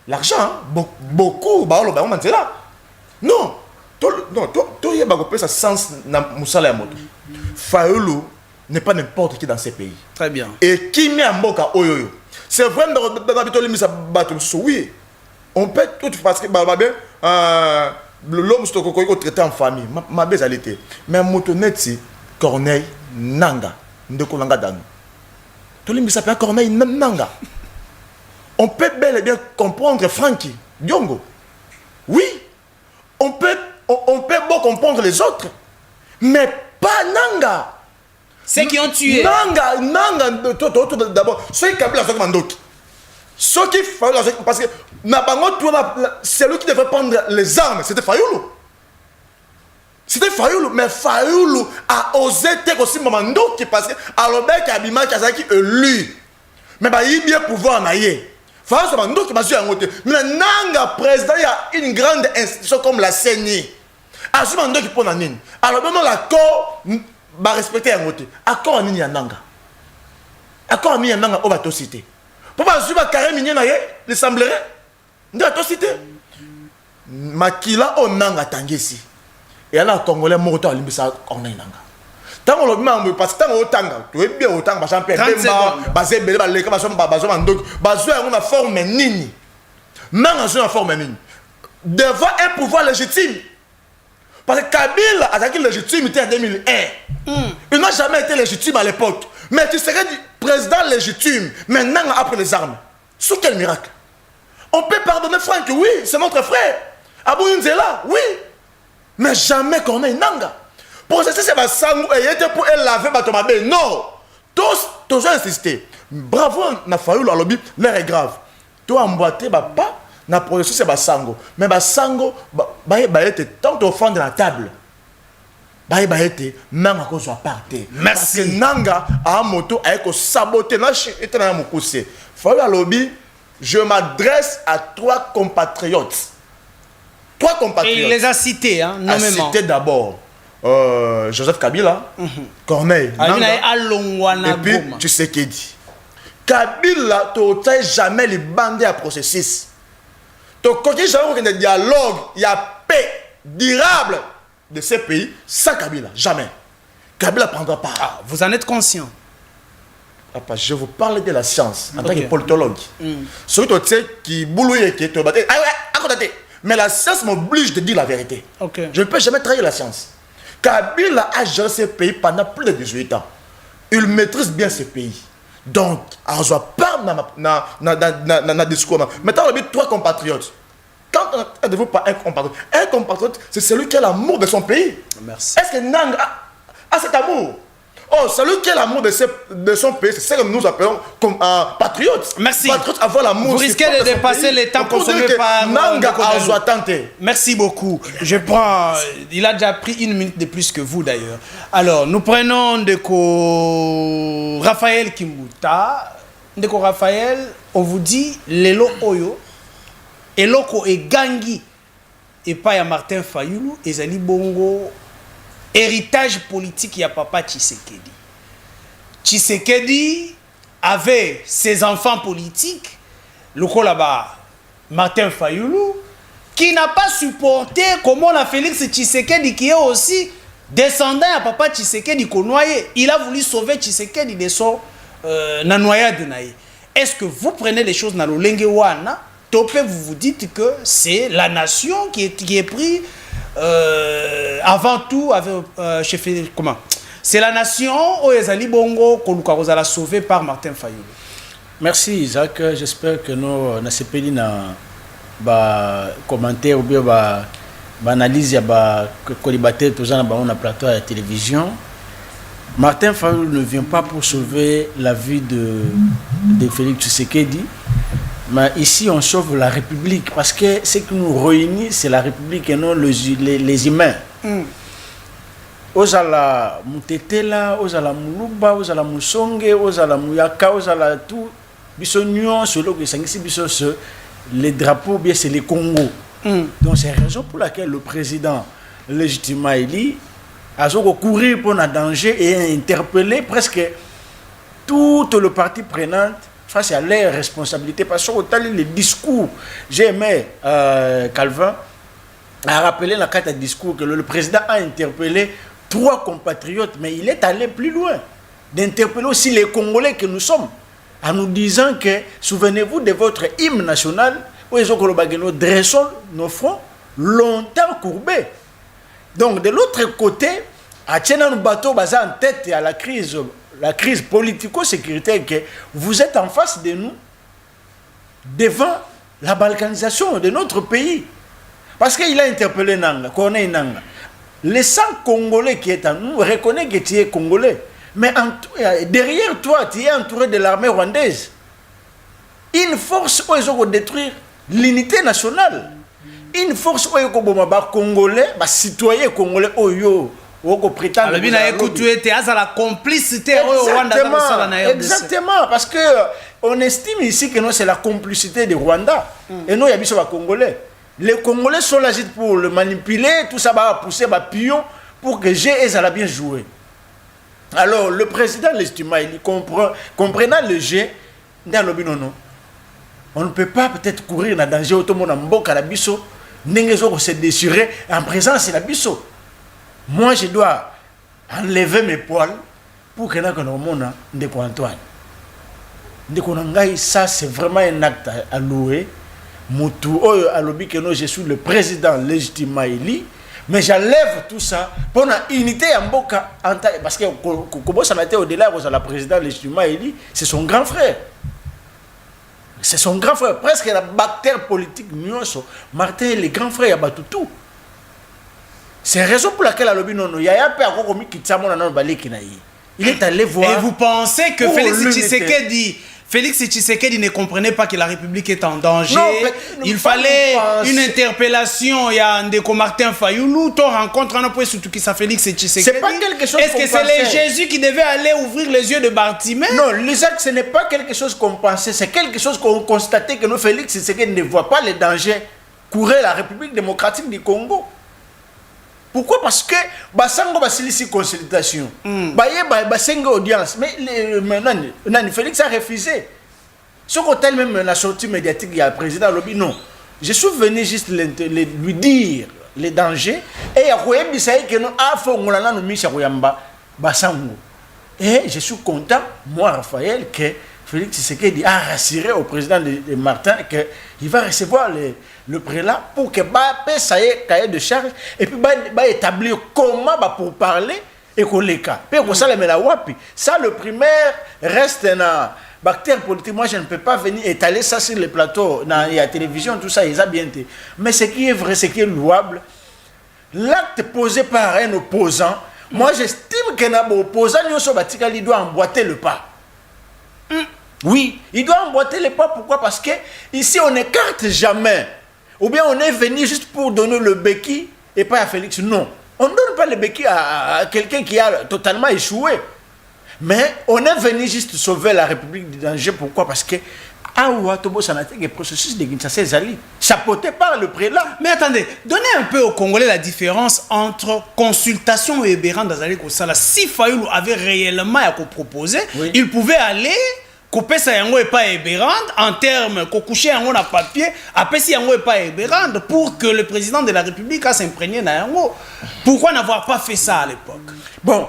D: l'argent. Beaucoup, on m'a dit là. Non, tout y a ça sens dans Moussala et Moto. Fayoulou n'est pas n'importe qui dans ces pays.
C: Très bien.
D: Et qui met en boca oyoyo. C'est vrai dans la vie oui. On peut tout parce que l'homme est traité en famille. Ma bellealité. Mais Moto Netsi, Corneille, Nanga, Ndekolanga Danu. Tout le monde s'appelle Corneille Nanga. On peut bel et bien comprendre Francky Diongo. Oui, on peut bon comprendre les autres, mais pas Nanga.
C: Ceux qui ont tué.
D: Nanga, d'abord, ceux qui ont fait Mandoki. Ceux qui font parce que celui qui devait prendre les armes, c'était Fayoulou. C'était Fayoulou, mais Fayoulou a osé faire aussi Mandoki parce que Alobek Abima Kazaki élu. Mais il y a bien pouvoir en ailler. Fayoulou c'est Mandoki qui m'a dit mais Nanga président, il y a une grande institution comme la CENI. Asu Mandoki pour la nine. Alors maintenant l'accord va respecter un côté. Accord en nini Nanga. Accord en nini Nanga au bateau cité. Pourquoi je suis carré mignon na il semblerait de bateau cité. Makila au Nanga tangesi. Et là, les Congolais sont morts à l'Imbissa Corneille Nanga. Tant que le parce que tant que Tanga, tu es bien au Tanga, champion, basé belé, balé, basé on a formé nini. Nanga a formé nini. Devant un pouvoir légitime. Parce que Kabila a acquis la légitimité en 2001. Il n'a jamais été légitime à l'époque. Mais tu serais président légitime. Maintenant, après les armes. Sous quel miracle? On peut pardonner Franck, oui, c'est notre frère. Abou Nzela, oui. Mais jamais qu'on ait Nanga. Pour ça, c'est ma sang et était pour elle laver ma tomate. Non. Tous ont insisté. Bravo, na Fayoulou à lobby, l'air est grave. Toi, emboîté, pas, na processus, c'est ma sango. Mais ma sango, était tant offendre la table. Été, Nanga qu'on soit parté.
C: Merci.
D: Parce que Nanga a un moto avec saboté. Était dans mon poussé. Fayoulou à lobby, je m'adresse à 3 compatriotes. 3 compatriotes.
C: Et il les a cités, hein, nommément.
D: A cité d'abord Joseph Kabila, Corneille, Nanga, et puis Tshisekedi. Kabila, tu n'as jamais les bandés à processus. Tu n'as jamais un dialogue, il y a paix durable de ces pays sans Kabila. Jamais. Kabila ne prendra pas.
C: Ah, vous en êtes conscient?
D: Papa, je vous parle de la science en tant que politologue. Celui qui boulouille qui te bat. Mais la science m'oblige de dire la vérité.
C: Okay.
D: Je ne peux jamais trahir la science. Kabila a géré ce pays pendant plus de 18 ans. Il maîtrise bien ce pays. Donc, alors je parle dans le discours. Maintenant, on a 3 compatriotes. Quand on ne veut pas un compatriote, c'est celui qui a l'amour de son pays.
C: Merci.
D: Est-ce que Nanga a cet amour? Oh, celui qui a l'amour de son pays, c'est ce que nous appelons comme patriote.
C: Merci.
D: Patriote avoir l'amour.
C: Vous risquez de dépasser les temps consommés par
D: Nanga a tenté.
C: Merci beaucoup. Je prends. Il a déjà pris 1 minute de plus que vous d'ailleurs. Alors, nous prenons Ndeko Raphaël Kimbuta. Ndeko Raphaël, on vous dit Lelo Oyo, Eloko et Gangi, et pas ya Martin Fayoulou, et Zali Bongo. Héritage politique, il y a papa Tshisekedi. Tshisekedi avait ses enfants politiques, loco là-bas, Martin Fayoulou, qui n'a pas supporté comment la Félix Tshisekedi, qui est aussi descendant à papa Tshisekedi qu'on noyé. Il a voulu sauver Tshisekedi de son noyade. Est-ce que vous prenez les choses dans le Lengewana, topé, vous vous dites que c'est la nation qui est prise avant tout avec chef comment? C'est la nation où Ezali Bongo qu'on a sauvé par Martin Fayoulou.
A: Merci Isaac, j'espère que nous na sepeli na ba commentaire ou bien ba analyse ya ba colibateur tous na ba on a plateau à la télévision. Martin Fayoulou ne vient pas pour sauver la vie de Félix Tshisekedi, mais ici on sauve la République parce que ce qui nous réunit c'est la République et non les humains. Ozala Mutetela, Ozala Muluba, Ozala Musonge, Ozala Muyaka, Ozala tout biso nyon solo que sangisi biso les drapeaux bien c'est les Congo. Donc c'est la raison pour laquelle le président légitimement élu a courir pour un danger et interpeller presque tout le parti prenant face à leurs responsabilités parce que autant les discours j'ai aimé Calvin a rappelé la carte de discours que le président a interpellé 3 compatriotes, mais il est allé plus loin, d'interpeller aussi les Congolais que nous sommes, en nous disant que, souvenez-vous de votre hymne national, où nous dressons nos fronts longtemps courbés. Donc, de l'autre côté, à Tchenan Bateau, en tête à la crise politico-sécuritaire, que vous êtes en face de nous, devant la balkanisation de notre pays. Parce qu'il a interpellé Nanga, Corneille Nanga. Les 100 Congolais qui est en nous reconnaissent que tu es Congolais. Mais derrière toi, tu es entouré de l'armée rwandaise. Une force où ils ont détruire l'unité nationale. Une force où ils ont Congolais, citoyens Congolais,
C: alors, bien, écoutez, la complicité.
A: Exactement, parce qu'on estime ici que c'est la complicité du Rwanda. Et nous, il y a des Congolais. Les Congolais sont là pour le manipuler, tout ça va pousser un pion pour que G et Zala bien jouer. Alors, le président légitimement, il comprenant le G, on ne peut pas peut-être courir dans le danger, tout le monde en mboka la biso, n'engezo se déchirer en présence de la biso. Moi, je dois enlever mes poils pour que nous monde Ndeko Antoine. Ndeko Nangai, ça c'est vraiment un acte à louer. Moutou, je suis le président légitimement élu, mais j'enlève tout ça pour une unité en Boka. Parce que comment ça été au-delà de la président légitimement élu, c'est son grand frère. C'est son grand frère. Presque la bactère politique, Martin est le grand frère, il y a tout. C'est la raison pour laquelle il y a un peu de il est allé voir.
C: Et vous pensez que Félix Tshisekedi ne comprenait pas que la République est en danger. Non, il fallait une interpellation. Il y a Ndeko Martin Fayoulou. Tu rencontres un peu surtout qui ça Félix Tshisekedi.
A: C'est pas quelque chose.
C: Est-ce que c'est les Jésus qui devait aller ouvrir les yeux de Bartimée?
A: Non, Isaac, ce n'est pas quelque chose qu'on pensait. C'est quelque chose qu'on constatait que nous Félix Tshisekedi ne voit pas les dangers courir la République démocratique du Congo. Pourquoi? Parce que Basango Basilisi consultation, Basengo audience, mais Félix a refusé. Ce côté même la sortie médiatique, il y a le président Lobi, non. Je suis venu juste lui dire les dangers et il y a que nous avons Basango. Et je suis content, moi Raphaël, que Félix Tshisekedi a rassuré au président de Martin qu'il va recevoir le prélat pour que ça y est cahier de charge et puis établir comment pour parler et qu'on les cas. Ça le primaire reste un bactère politique. Moi je ne peux pas venir étaler ça sur les plateaux, dans la télévision, tout ça, ils ont bien été. Mais ce qui est vrai, ce qui est louable, l'acte posé par un opposant, moi j'estime qu'un opposant il doit emboîter le pas. Oui, il doit emboîter les pas. Pourquoi? Parce que ici on n'écarte jamais. Ou bien on est venu juste pour donner le béquille et pas à Félix. Non, on ne donne pas le béquille à quelqu'un qui a totalement échoué. Mais on est venu juste sauver la République du danger. Pourquoi? Parce que le processus de Kinshasa Zali, chapeauté par le prélat.
C: Mais attendez, donnez un peu aux Congolais la différence entre consultation et Béran d'Azali Kosala. Si Fayoulou avait réellement à proposer, oui, il pouvait aller kopesa yango et pas Eberand en termes coucher yango na papier après si yango et pas Eberand pour que le président de la République a s'imprégné na yango. Pourquoi n'avoir pas fait ça à l'époque?
A: Bon,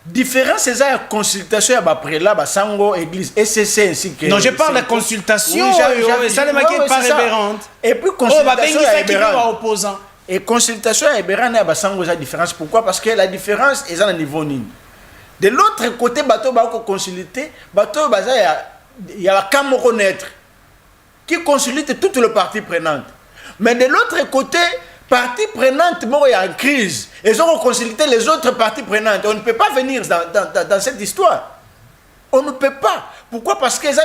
A: différence c'est la consultation à prélat basango église et c'est ainsi que
C: non, je parle de consultation et ça les maquettes par Eberand.
A: Et puis consultation à
C: Eberand opposant.
A: Et consultation à Eberand et basango la différence. Pourquoi? Parce que la différence est à niveau nini. De l'autre côté, bateau va consulter, bateau il y a la Camoro naître qui consulte toutes les parties prenantes. Mais de l'autre côté, partie prenante, il y a une crise. Ils ont consulté les autres parties prenantes. On ne peut pas venir dans cette histoire. On ne peut pas. Pourquoi? Parce que les gens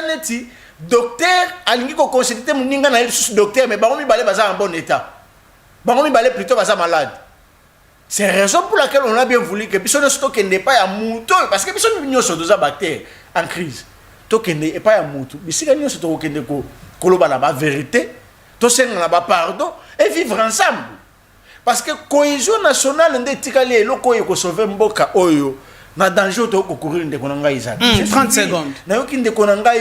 A: docteur, ils ont consulté les docteur, mais ils ont en bon état. Ils ont plutôt malade. C'est la raison pour laquelle on a bien voulu que Bisson n'est pas à mouton. Parce que Bisson n'est pas bactère en crise. Token n'est pas à mouton. Mais si nous sommes la vérité, tout ça pardon et vivre ensemble. Parce que cohésion nationale n'est pas le loko ko sauver mboka oyo na danger to ko courir de konanga Isaac.
C: 30 secondes.
A: Na yoki de konanga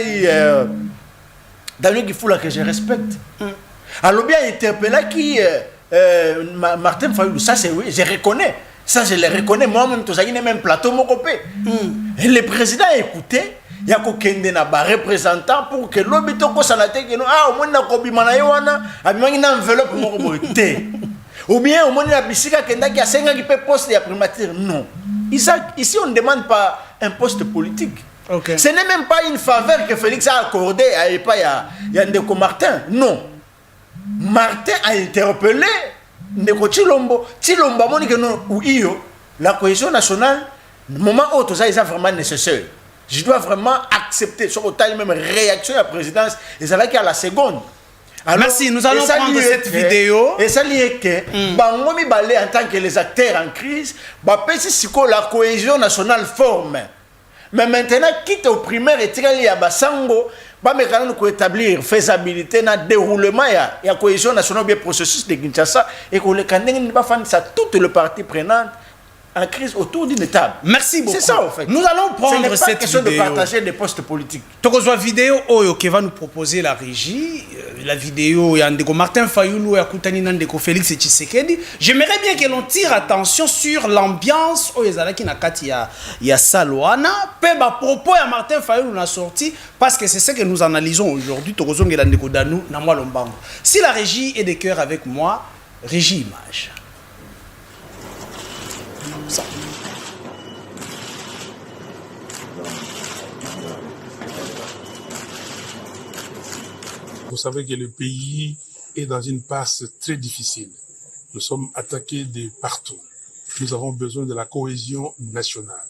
A: Daniel Gifula que je respecte. Alors bien interpellé qui Martin Fayulu, ça c'est oui, je reconnais. Ça je le reconnais moi-même tout ça il même plateau mon copé. Et le président a écouté. Il y a un représentant pour que l'obito ko sanate que ah au moins na ko bimana yoana abimani na enveloppe mo boté ou bien au moins na bisika kenda ki asenga ki peut poste ya primature non. Ici on ne demande pas un poste politique.
C: Okay.
A: Ce n'est même pas une faveur que Félix a accordé à pas il y a Ndeko Martin. Non. Martin a interpellé Ndeko Chilombo moni que non ou io la cohésion nationale moment où tout ça est vraiment nécessaire. Je dois vraiment accepter sur autant même réaction à la présidence et ça va qu'à la seconde.
C: Alors, merci, nous allons prendre cette vidéo.
A: Et ça lié que Bangomi Balé en tant que les acteurs en crise, si la cohésion nationale forme. Mais maintenant, quitte au primaire et tiré à Basango, nous établir faisabilité dans le déroulement et la cohésion nationale bien processus de Kinshasa et que le Kandeng ne va pas faire toutes les parties prenantes en crise autour d'une table.
C: Merci beaucoup.
A: C'est ça en fait.
C: Nous allons prendre cette
A: question
C: vidéo.
A: De partager des postes politiques.
C: Tokozwa vidéo oyo qui va nous proposer la régie, la vidéo ya Ndeko Martin Fayulu ya kutani na Ndeko Félix Tshisekedi. J'aimerais bien que l'on tire attention sur l'ambiance oyo ezalaki na kati ya Salwana, pe ba propos ya Martin Fayulu na sorti parce que c'est ce que nous analysons aujourd'hui. Tokozongela Ndeko Danou na moi Lombango. Si la régie est de cœur avec moi, régie image.
E: Vous savez que le pays est dans une passe très difficile. Nous sommes attaqués de partout. Nous avons besoin de la cohésion nationale.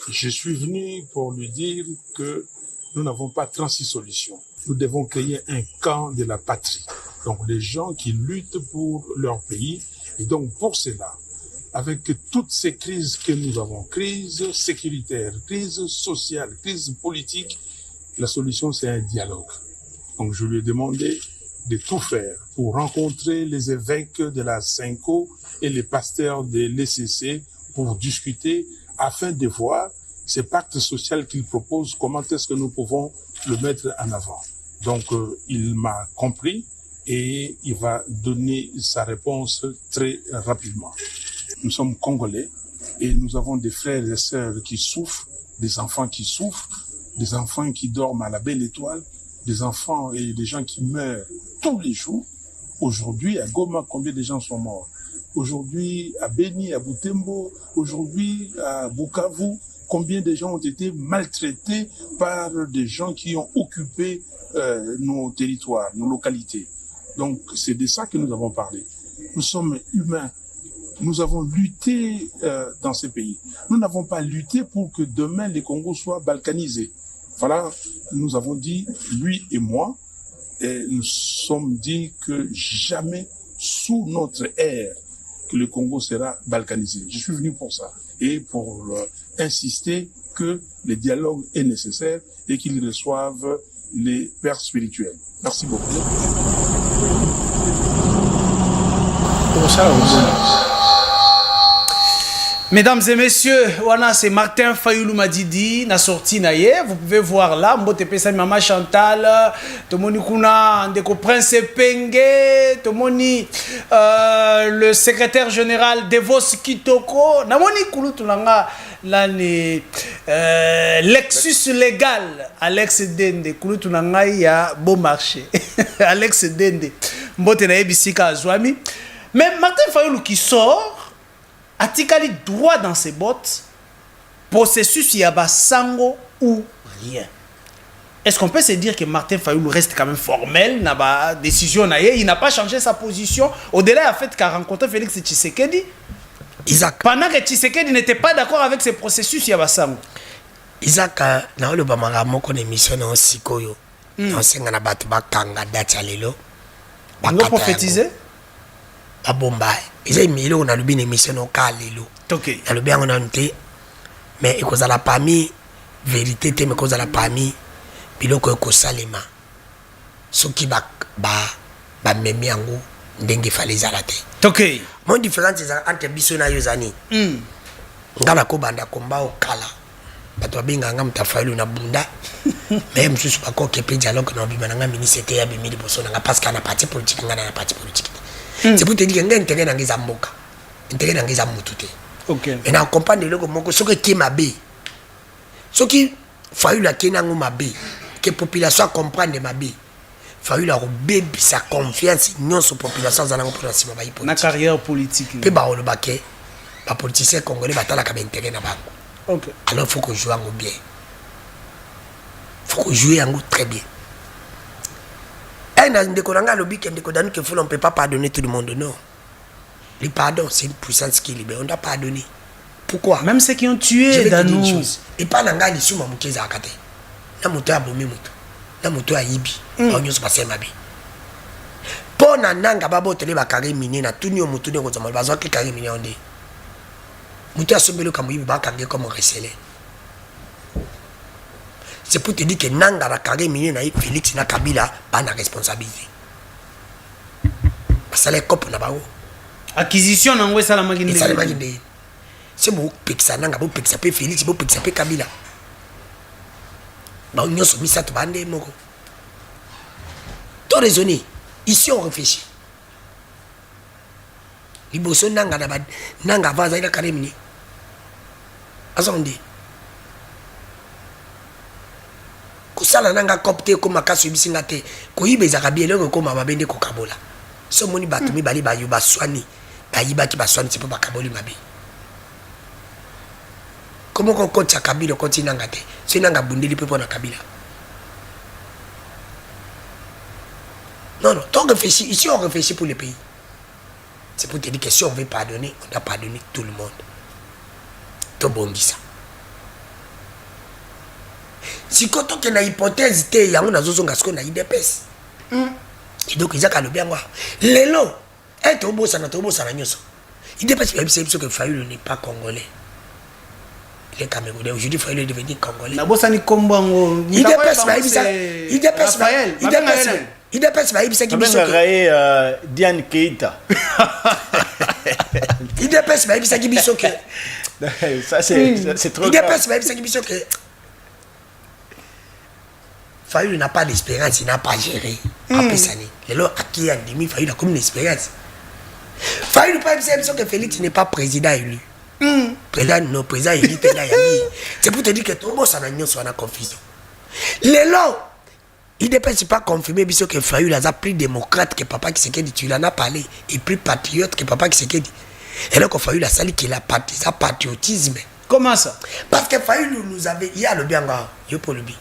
E: Je suis venu pour lui dire que nous n'avons pas 36 solutions. Nous devons créer un camp de la patrie. Donc les gens qui luttent pour leur pays. Et donc pour cela, avec toutes ces crises que nous avons, crise sécuritaire, crise sociale, crise politique, la solution c'est un dialogue. Donc je lui ai demandé de tout faire pour rencontrer les évêques de la Cinco et les pasteurs de l'ECC pour discuter afin de voir ce pacte social qu'il propose, comment est-ce que nous pouvons le mettre en avant. Donc il m'a compris et il va donner sa réponse très rapidement. Nous sommes Congolais et nous avons des frères et sœurs qui souffrent, des enfants qui souffrent, des enfants qui dorment à la belle étoile, des enfants et des gens qui meurent tous les jours. Aujourd'hui, à Goma, combien de gens sont morts? Aujourd'hui, à Beni, à Butembo, aujourd'hui, à Bukavu, combien de gens ont été maltraités par des gens qui ont occupé nos territoires, nos localités. Donc, c'est de ça que nous avons parlé. Nous sommes humains. Nous avons lutté dans ces pays. Nous n'avons pas lutté pour que demain les Congos soient balkanisés. Voilà, nous avons dit, lui et moi, et nous sommes dit que jamais sous notre ère que le Congo sera balkanisé. Je suis venu pour ça et pour insister que le dialogue est nécessaire et qu'ils reçoivent les pères spirituels. Merci beaucoup.
C: Mesdames et messieurs, voilà, c'est Martin Fayoulou Madidi, na sorti naye. Vous pouvez voir là, Mbote Pesa Maman Chantal, Tomoni Kuna, Ndeko Prince Penge, Tomoni le secrétaire général Devos Kitoko, Namoni Koulou Tulanga, l'année Lexus légal, Alex Dende, Koulou Tulanga, il y a beau marché. Alex Dende, Mbote Naye Bissika Azwami. Mais Martin Fayoulou qui sort, Atikali droit dans ses bottes, processus yaba sango ou rien. Est-ce qu'on peut se dire que Martin Fayoulou reste quand même formel, n'a pas décision naïe, il n'a pas changé sa position au-delà du fait qu'il a rencontré Félix Tshisekedi.
B: Isaac.
C: Pendant que Tshisekedi n'était pas d'accord avec ce processus yaba sango.
B: Isaac, na le bamanga moko na émission na sikoyo. Na senga na batu bakanga date ya lelo.
C: On va prophétiser.
B: Babomba. Ils ont mis le on a une émission au cas lelo.
C: OK.
B: On a bien on a noté mais il cause la parmi vérité mais cause la parmi biloko ko salema. Soki ba memi yango ndenge fallait zalate.
C: OK.
B: Mon différence entre biso na yozani. Ngala ko banda komba o kala. Bato binga ngam ta Fayoulou na bunda. Mais msusu ba ko kepe dialogue na bimana ngam ministre ya bimili boso na parce que na parti politique ngana na parti politique. C'est pour te dire que nous intérêt dans les amoka, intérêt dans les amoutouté.
C: OK.
B: Et on comprend de l'ego moko ce qui est mabé, ce qui Fayoulou la kenango mabé, que population comprenne de mabé. Fayoulou a bébé sa confiance non sur population dans la population mabayi politique.
C: Na carrière politique.
B: Pe ba olo baké, ba politicien congolais batala ka intérêt na bango.
C: OK.
B: Alors faut que joue en bien. Faut que jouer en très bien. On ne peut pas pardonner tout le monde, non. Le pardon, c'est une puissance qui libère. On doit pardonner. Pourquoi?
C: Même ceux qui ont tué dans nous.
B: Et pas dans les sous mamouké zakate. Na moto a bomi moto. Na moto a yibi. On y se passe ma vie. Pour nanga babo tele ba carré miné na tout ni moto ne kozama bazo ke carré miné onde. Moto a sombelo comme yibi ba kangé comme recelé. C'est pour te dire que Nanga la carré miné na Félix na Kabila pas na responsabilité. Parce que les copes na bao.
C: Acquisition nangwe sala maginde.
B: Sala maginde. C'est beau pexa Nanga beau pexa pe Félix beau pexa pe Kabila. Ba on yoso misa to bande moko. Tout raisonner. Ici on réfléchit. Liboso Nanga na ba Nanga va za ina carré miné. Azonde. Kusala nanga copte ko makaso bisinga te ko yibeza kabiele ko mama bende ko kabola so moni batu mi bali ba yuba swani ba yiba ki ba swani c'est pas bakaboli mabe comment qu'on compte kabila continue nanga te c'est nanga bundeli pe na kabila non tant réfléchir ici on réfléchit pour le pays c'est pour te dire que si on veut pardonner on doit pardonner tout le monde to bongisa. Si quand on a hypothèse, il y a une zone qui a IDPS. Et donc, il y a le bien. Les lots, est au beau, ça n'a pas beau, ça n'a pas IDPS, c'est que Fayoulou n'est pas congolais. Il est camerounais. Aujourd'hui, Fayoulou est devenu congolais.
C: La bossa ni kombango.
B: IDPS, IDPS,
A: Diane Keita.
B: IDPS,
A: Ça, c'est trop grave.
B: IDPS, Fayoulou n'a pas d'espérance, il n'a pas géré. Après ça, les lois acquis en demi, Fayoulou a comme une espérance. Fayoulou pas dire que Félix n'est pas président élu. Président, non, président élu, c'est pour te dire que tout le monde s'en a confusion. Les lois, il ne peut pas confirmer que Fayoulou a plus démocrate que papa qui s'est dit, tu en as parlé, et plus patriote que papa qui s'est dit. Et là, Fayoulou a sali qu'il a patriotisme.
C: Comment ça?
B: Parce que Fayoulou nous avait, il y a le bien, il y a pour le bien.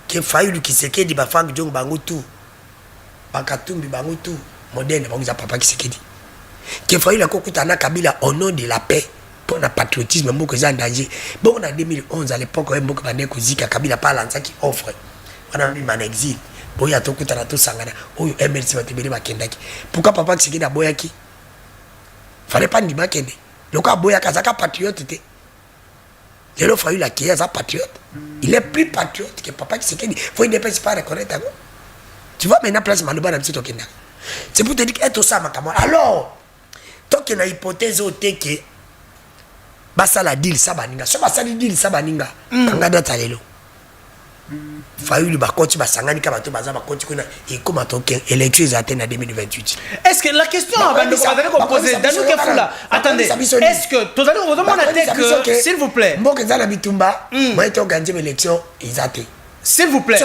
B: Que Fayoulou qui s'est dit, Bafang Djong Bangotou, Bakatumbi Bangotou, moderne, papa qui s'est dit. Que Fayoulou a coupé Kabila au nom de la paix, pour le patriotisme, beaucoup en danger. Bon, en 2011, à l'époque, on a beaucoup de Zika Kabila par l'ansa qui offre. On a mis en exil. Bon, il y a tout le temps, Sangana. Oh, MLC va te bénir Makendaki. Pourquoi papa qui s'est dit à Boyaki? Fallait pas dire Makende. Le cas Boyaka, c'est un patriote. Il a fallu la qui est un patriote. Il est plus patriote que papa qui s'est dit. Il faut une dépense pas reconnaître. Tu vois maintenant place Malouba dans le site. C'est pour te dire qu'être au Samakama. Alors, tant qu'il y a une hypothèse au thé que basala deal sa baninga so basali deal sa baninga kanga data lelo Fayulu bakoti basangani ka bato baza bakoti kuna ekoma token élection ezate na 2028.
C: Est-ce que la question va nous poser Danou Kefula, attendez, est-ce que vous allez vous demander que s'il vous plaît
B: mboka za na bitumba moi to gagner élection ezate.
C: S'il vous plaît,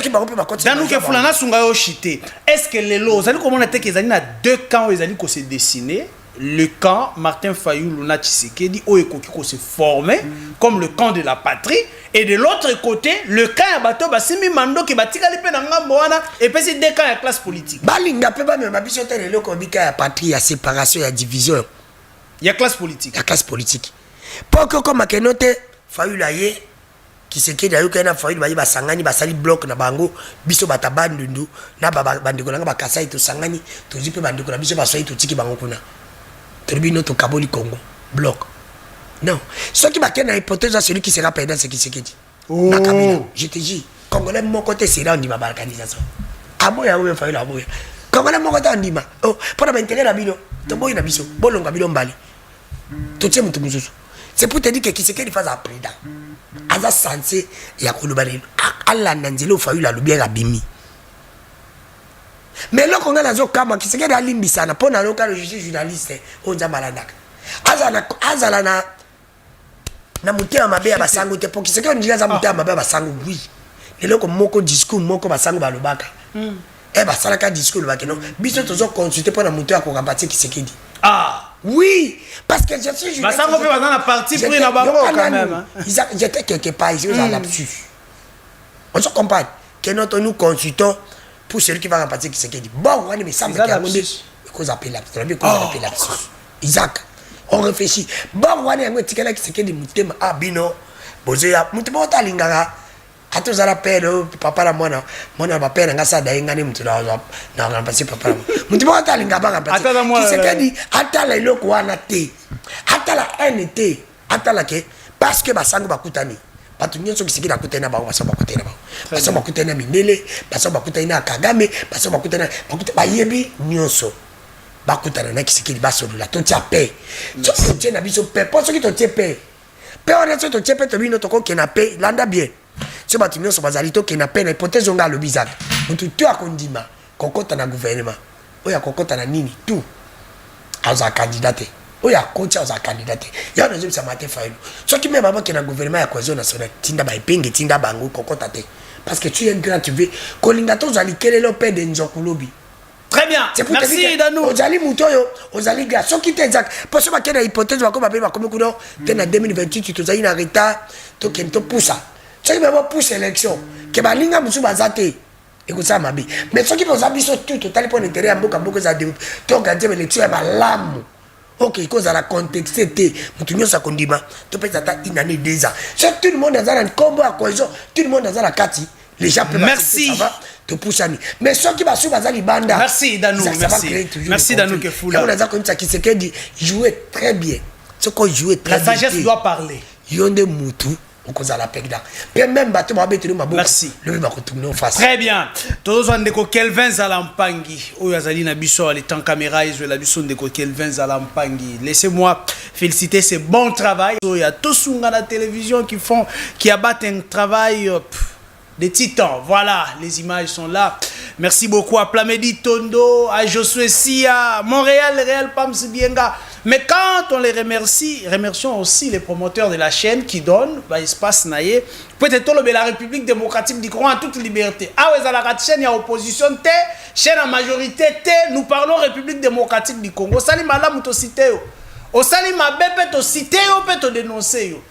C: Danou Kefula na sunga yo chité. Est-ce que les lots, vous allez comment que ezali na deux camps ezali ko se dessiner? Le camp Martin Fayulu na Tshisekedi o ekoki ko se former comme le camp de la patrie, et de l'autre côté le camp ya bato basimi mando ki batikali pe na ngambo wana et puis c'est deux camps ya classe politique.
B: Balinga pe ba même biso te lelo ko bika ya patrie ya séparation ya division
C: ya classe politique.
B: Ya classe politique. Poko comme akenote Fayulu aye Tshisekedi ayo kana Fayulu ba basangani basali bloc na bango biso batabandundu na bandeko na bakasai to sangani to jipe bandeko na biso basoi to tiki bango kuna. Tribunal to Kaboli Congo bloc. Non, ce qui m'a qu'à hypothèse à celui qui sera perdant c'est qui na Kabila. Je te dis, Congolais mon côté c'est là on dit ma balkanisation. Aboya ou Fayulu aboya. Congolais mon côté on dit ma. Oh, pour m'intérêt la bino. To boy na biso, bolonga bilo mbali. To tient mutu mususu. C'est pour te dire que Tshisekedi fasse un président. Aza sensé ya kolobale. Ala nanzelo Fayulu alobia la bimi. Mais là, on a la kama qui se gagne à l'imbissana pour na local je suis journaliste on za malanaka azala na mutia mabe ya basango te pour qui se gagne ndiza mutia mabe ya basango oui les loko moko discours moko basango balobaka eh basala ka discours lobaka non biso tozo consulter pour na mutia ko kambatie qui se dit oui parce que je suis
C: basango pe bazana parti pour na bango quand même
B: j'étais quelque part ici aux lapsus on se comprend que nous consultons pour celui qui va remplacer qui se dit bon on me semble qu'il y a un cause appelée lapsus Isaac on réfléchit bon on a un tikala qui se dit mutema bino bozeya mutema otalingaka atozala père papa la mwana ba père ngasa daingani mutu na remplacer papa la mutema otalinga ba remplacer qui se dit atala eloko wana te atala NT atala ke parce que basango bakutani bato nyonso kisiki na kutena ba basaba kutena ba basaba kutena minele basaba kutena Kagame basaba kutena bayebi nyonso bakutana na kisiki basolo la tontia paix so tontia na biso paix pour ceux qui tontia paix on est tontia paix to bino to ko kena paix landa bien so bato nyonso bazali to kena paix na hypothèse nga lo bizaka mutu tu akondima kokota na gouvernement oya kokota na nini tout aza candidat oya kocha za candidat ya na zimsa Martin Fayulu so qui même avant que na gouvernement ya cohésion nationale tinda ba epenge tinda bango kokota te parce que tu es un grand tu veux kolinga to zali kelelo pe de nzokulobi.
C: Très bien, merci Danou.
B: Ozali mutoyo ozali ga so qui te exact parce que bakena hypothèse ba ko ba comme kuno te na 2028 tu zali na retard to kento poussa so qui même pousse élection que balinga musu bazate ekosa mabe mais so qui peut biso tout total pour intérêt mboka mboka za de to gagner élection ya malamu. Ok, cause à la contexte, nous sommes condiments. Tu peux être une année, 2 ans. Tout le monde est dans un combo à cohésion, tout le monde est dans la cati. Les gens peuvent
C: merci.
B: Te pousser. Mais ceux qui va suivre les bandes.
C: Merci Danou, merci. Merci Danou Kefula.
B: On a dit que qui se dit jouer très bien. Ce qu'on joue très
C: bien. La sagesse doit parler.
B: Yonde Moutou.
C: Merci. Très bien. Tous on déco Kelvin Zalampangi. Oyazali na biso les temps caméra ils la biso déco Kelvin Zalampangi. Laissez-moi féliciter ce bon travail. Il y a tous à la télévision qui abattent un travail des titans. Voilà, les images sont là. Merci beaucoup à Plamedi Tondo, à Josué Sia, Montréal, Réal Pams Bienga. Mais quand on les remercie, remercions aussi les promoteurs de la chaîne qui donnent espace naïe. Peut-être la République démocratique du Congo en toute liberté. Ah ouais, la chaîne, il y a opposition, chaîne en majorité, nous parlons République démocratique du Congo. Sali malam to cité yo. Au sali mabe peut to cité yo, peut to dénoncer yo.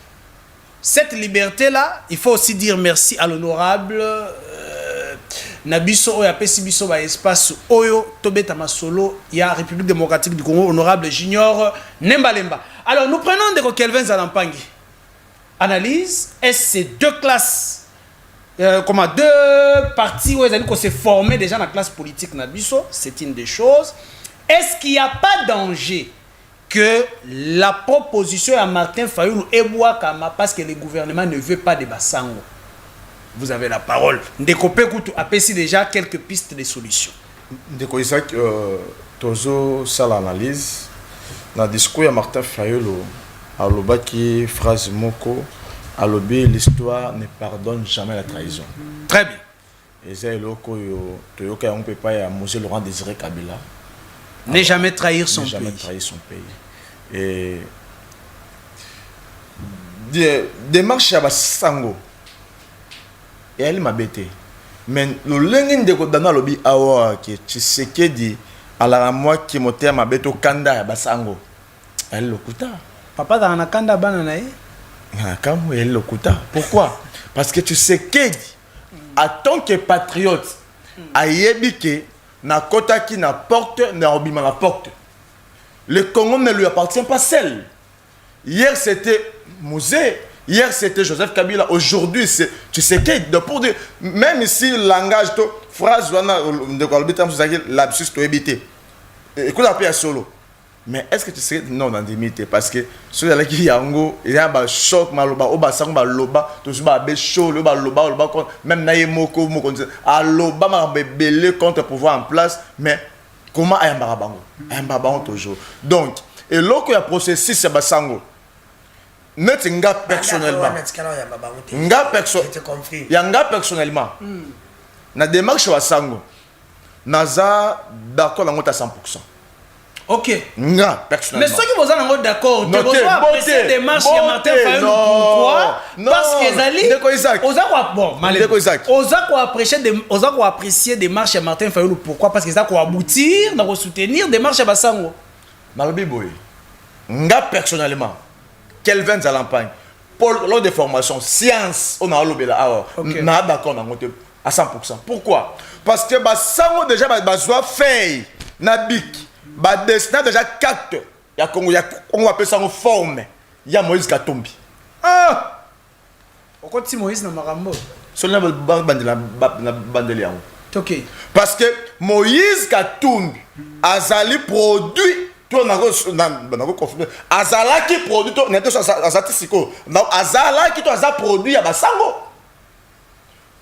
C: Cette liberté-là, il faut aussi dire merci à l'honorable Nabiso Oya Pesibiso ba espace Oyo Tobeta Masolo, il y a République démocratique du Congo, honorable Junior Nembalemba. Alors nous prenons de Kelvin Zalampangi. Analyse, est-ce ces deux classes, deux partis où ils allaient se former déjà dans la classe politique Nabiso, c'est une des choses. Est-ce qu'il n'y a pas danger que la proposition à Martin Fayulu est Kama parce que le gouvernement ne veut pas de Bassango? Vous avez la parole. Ndeko Pekutu a passé déjà quelques pistes de solutions.
D: Ndeko Isaac, Tozo, ça l'analyse. Dans le discours de Martin Fayulu, alobaki phrase moko alobi l'histoire ne pardonne jamais la trahison.
C: Très bien.
D: Et c'est loko yo toyoka on peut pas ya Monsieur Laurent Désiré Kabila.
C: Ne jamais trahir son pays.
D: Jamais trahir son pays. Et démarche ya basango. Et elle m'a bêté. Mais le lengin de kodana lobi awa ki Tshisekedi ala moi qui moteur m'a bêté au kanda ya basango. Elle lokuta.
C: Papa dans la kanda banana.
D: Comme elle lokuta. Pourquoi? Parce que Tshisekedi en tant que patriote ayebike na kota qui na porte na obima la porte. Le Congo ne lui appartient pas seul. Hier c'était Mosé, hier c'était Joseph Kabila, aujourd'hui c'est Tshisekedi. Pour dire même ici le langage to phrase wana de kolbitam Tshisekedi lapsus to éviter. Écoute un peu à solo. Mais est-ce que tu sais non dans limite parce que ceux là qui yango il y a un choc maloba oba sang loba tout ça be chaud loba même naye moko a loba ma belé contre pouvoir en place mais comment ayamba bango toujours donc et loko ya processus ya basango net nga personnellement personnellement na démarche basango naza d'accord na ngota 100%.
C: Ok.
D: Nga, personnellement.
C: Mais ceux qui vous d'accord, tu dois apprécier des marches de Martin Fayulu. Pourquoi? Parce que Zali, on apprécier des marches de Martin Fayulu. Pourquoi? Parce que ça va aboutir, on va soutenir des marches à Bassango.
D: Nalobi boy. Nga, personnellement, Kelvin Zalampagne, pour lors des formations, science, on a lobé là. N'a d'accord à 100%. Pourquoi? Parce que Bassango déjà besoin faire Nabik. Ba destin déjà 4 ya Congo ya on appelle ça en forme ya Moïse Katumbi
C: ah on continue Moïse na marambo
D: seulement bandeli
C: OK
D: parce que Moïse Katumbi azali produit to na confirmer azala qui produit to na to azatisiko azala qui to aza produit ya basango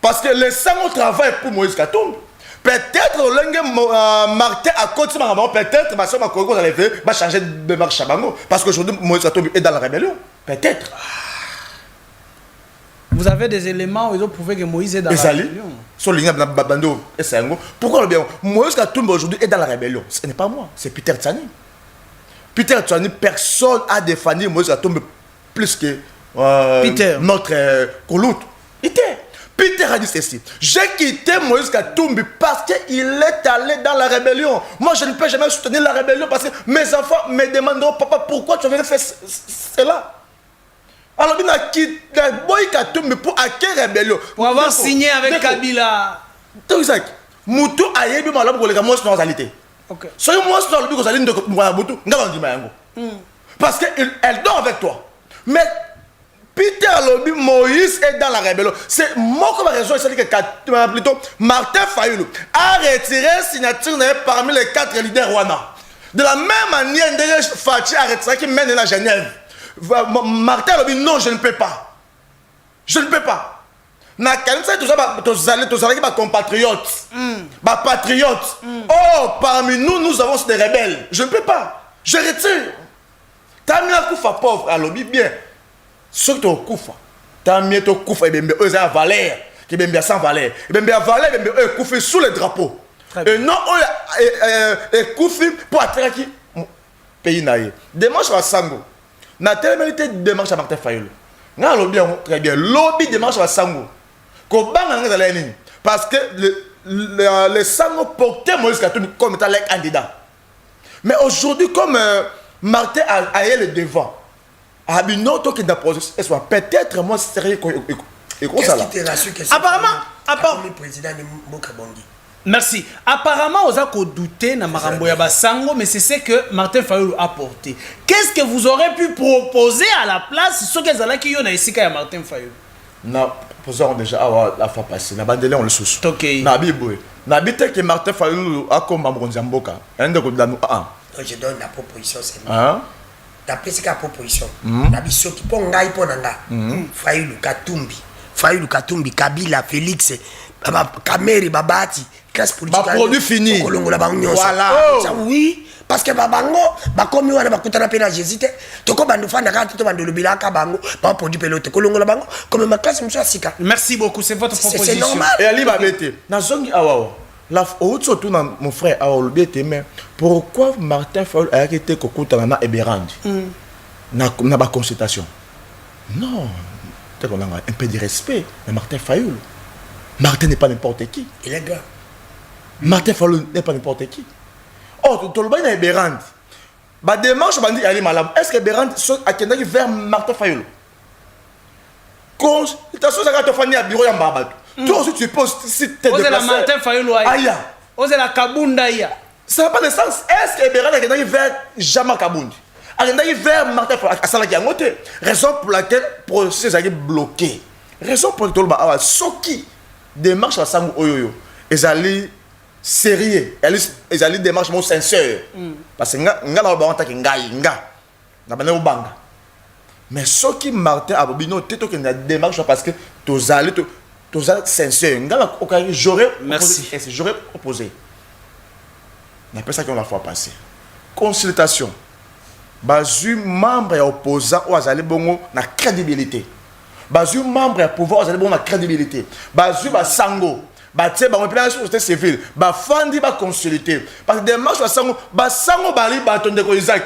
D: parce que le sango travaille pour Moïse Katumbi. Peut-être le Martin à côté peut-être ma soeur ma Congo va changer de marche à Bango parce qu'aujourd'hui Moïse Katumbi est dans la rébellion. Peut-être.
C: Vous avez des éléments où ils ont prouvé que Moïse est dans la rébellion.
D: Sur l'igna Bando et Sango. Pourquoi le bien Moïse Katumbi aujourd'hui est dans la rébellion? Ce n'est pas moi, c'est Peter Tsani. Peter Tsani, personne a défendu Moïse Katumbi plus que
C: Peter.
D: Notre Koulout. Peter a dit ceci. J'ai quitté Moïse Katumbi parce qu'il est allé dans la rébellion. Moi, je ne peux jamais soutenir la rébellion parce que mes enfants me demanderont, papa, pourquoi tu avais fait cela? Alors, il a quitté Moïse Katumbi pour à quelle rébellion?
C: Pour avoir signé avec Kabila.
D: C'est exact. Moutou a yebi malab pour les gars, moi, je suis en réalité. Ok. Soyez moi, je suis en réalité de Moutou. Parce qu'elle dort avec toi. Mais Peter Lobi, Moïse est dans la rébellion. C'est moi qui raison, c'est que plutôt Martin Fayulu a retiré signature parmi les 4 leaders Rwanda. De la même manière, Fachi a retiré qui mène à Genève. Martin Lobi, non, je ne peux pas. Je ne peux pas. Na kanisa tout ça, ma compatriotes, ma patriotes. Oh, parmi nous, nous avons des rebelles. Je ne peux pas. Je retire. Tamina Koufa pauvre, à Lobi, bien. Ceux qui sont Koufa, tant mieux to Koufa, et bien eux ont valeur, qui bien sans valeur, et bien valeur, et bien eux Koufa sous le drapeau. Et non, eux Koufa pour attirer qui pays naïe. Démarche à Sango. Na tellement démarche à Martin Fayulu. Na lobby très bien. Lobby démarche à Sango. Kobanga nga zaleni. Parce que le Sango portait Moïse Katumbi comme étant le candidat. Mais aujourd'hui, comme Martin a eu le devant. Peut-être moi sérieux
B: qu'est-ce qui te rassure que
C: apparemment
B: le président de Mokabongi.
C: Merci. Apparemment, on a douté na marambo ya basango, mais c'est ce que Martin Fayulu a porté. Qu'est-ce que vous aurez pu proposer à la place ce que zala ki yo na isika ya Martin Fayulu?
D: Na posons déjà la fois passée. Na bandele on le sous.
C: OK.
D: Na biboy. Na bité que Martin Fayulu a comme Mabonzi Mboka.
B: Je donne la proposition c'est
D: hein?
B: D'après ce qu'a proposition, la biso qui pon ngai ponanga. Fayulu Katumbi, Kabila, Félix, Kameri, Babati, classe politique.
D: Produit fini.
B: Voilà. Oui, parce que babango bakomi wana bakutana pe na Jésus te toko bando fanda kati to bando lobila ka bango ba produit pelote kolongola bango comme ma classe monsieur Asika.
C: Merci beaucoup, c'est votre proposition.
B: C'est normal.
D: Et Ali Babete, nazongi awa. La surtout mon frère Aolo mais pourquoi Martin Fayulu a été kokutana na Eberandi na ba consultation? Non, on a un peu de respect mais Martin Fayulu. Martin n'est pas n'importe qui.
B: Il est grand.
D: Martin Fayulu n'est pas n'importe qui. Oh, tu le na Eberandi. Ba démarche bandi ali malam. Est-ce que Eberandi a kendaki vers Martin Fayulu? Consultation ça ka to fani à bureau ya mbaba. Toi aussi tu poses si t'es déplacé.
C: Osez la Martin Fayulu
D: Aya.
C: Osez la Kabunda ya.
D: Ça n'a pas de sens. Est-ce que Eberandi a kendaki vers Jama Kabundi? A kendaki vers Martin Fayulu à salaki angote. Raison pour laquelle le processus a été bloqué. Raison pour laquelle ba soki démarche à sangu oyoyo. Ezali sérieux. Ezali démarche mo sincère. Parce que nga la ba ontaki ngai nga. Na bana ubanga. Mais ce qui Martin a bobino teto que na démarche parce que tozali sincère. Nga j'aurais proposé. On appelle ça qu'on la fois passée. Consultation. Bazu membre et opposant ou azali bongo na crédibilité. Bazu membre et pouvoir azali bongo na crédibilité. Bazu ba sango. Ba tie ba plan société civile. Ba fandi ba consulter. Parce que démarche ba sango bali bato ndeko Isaac.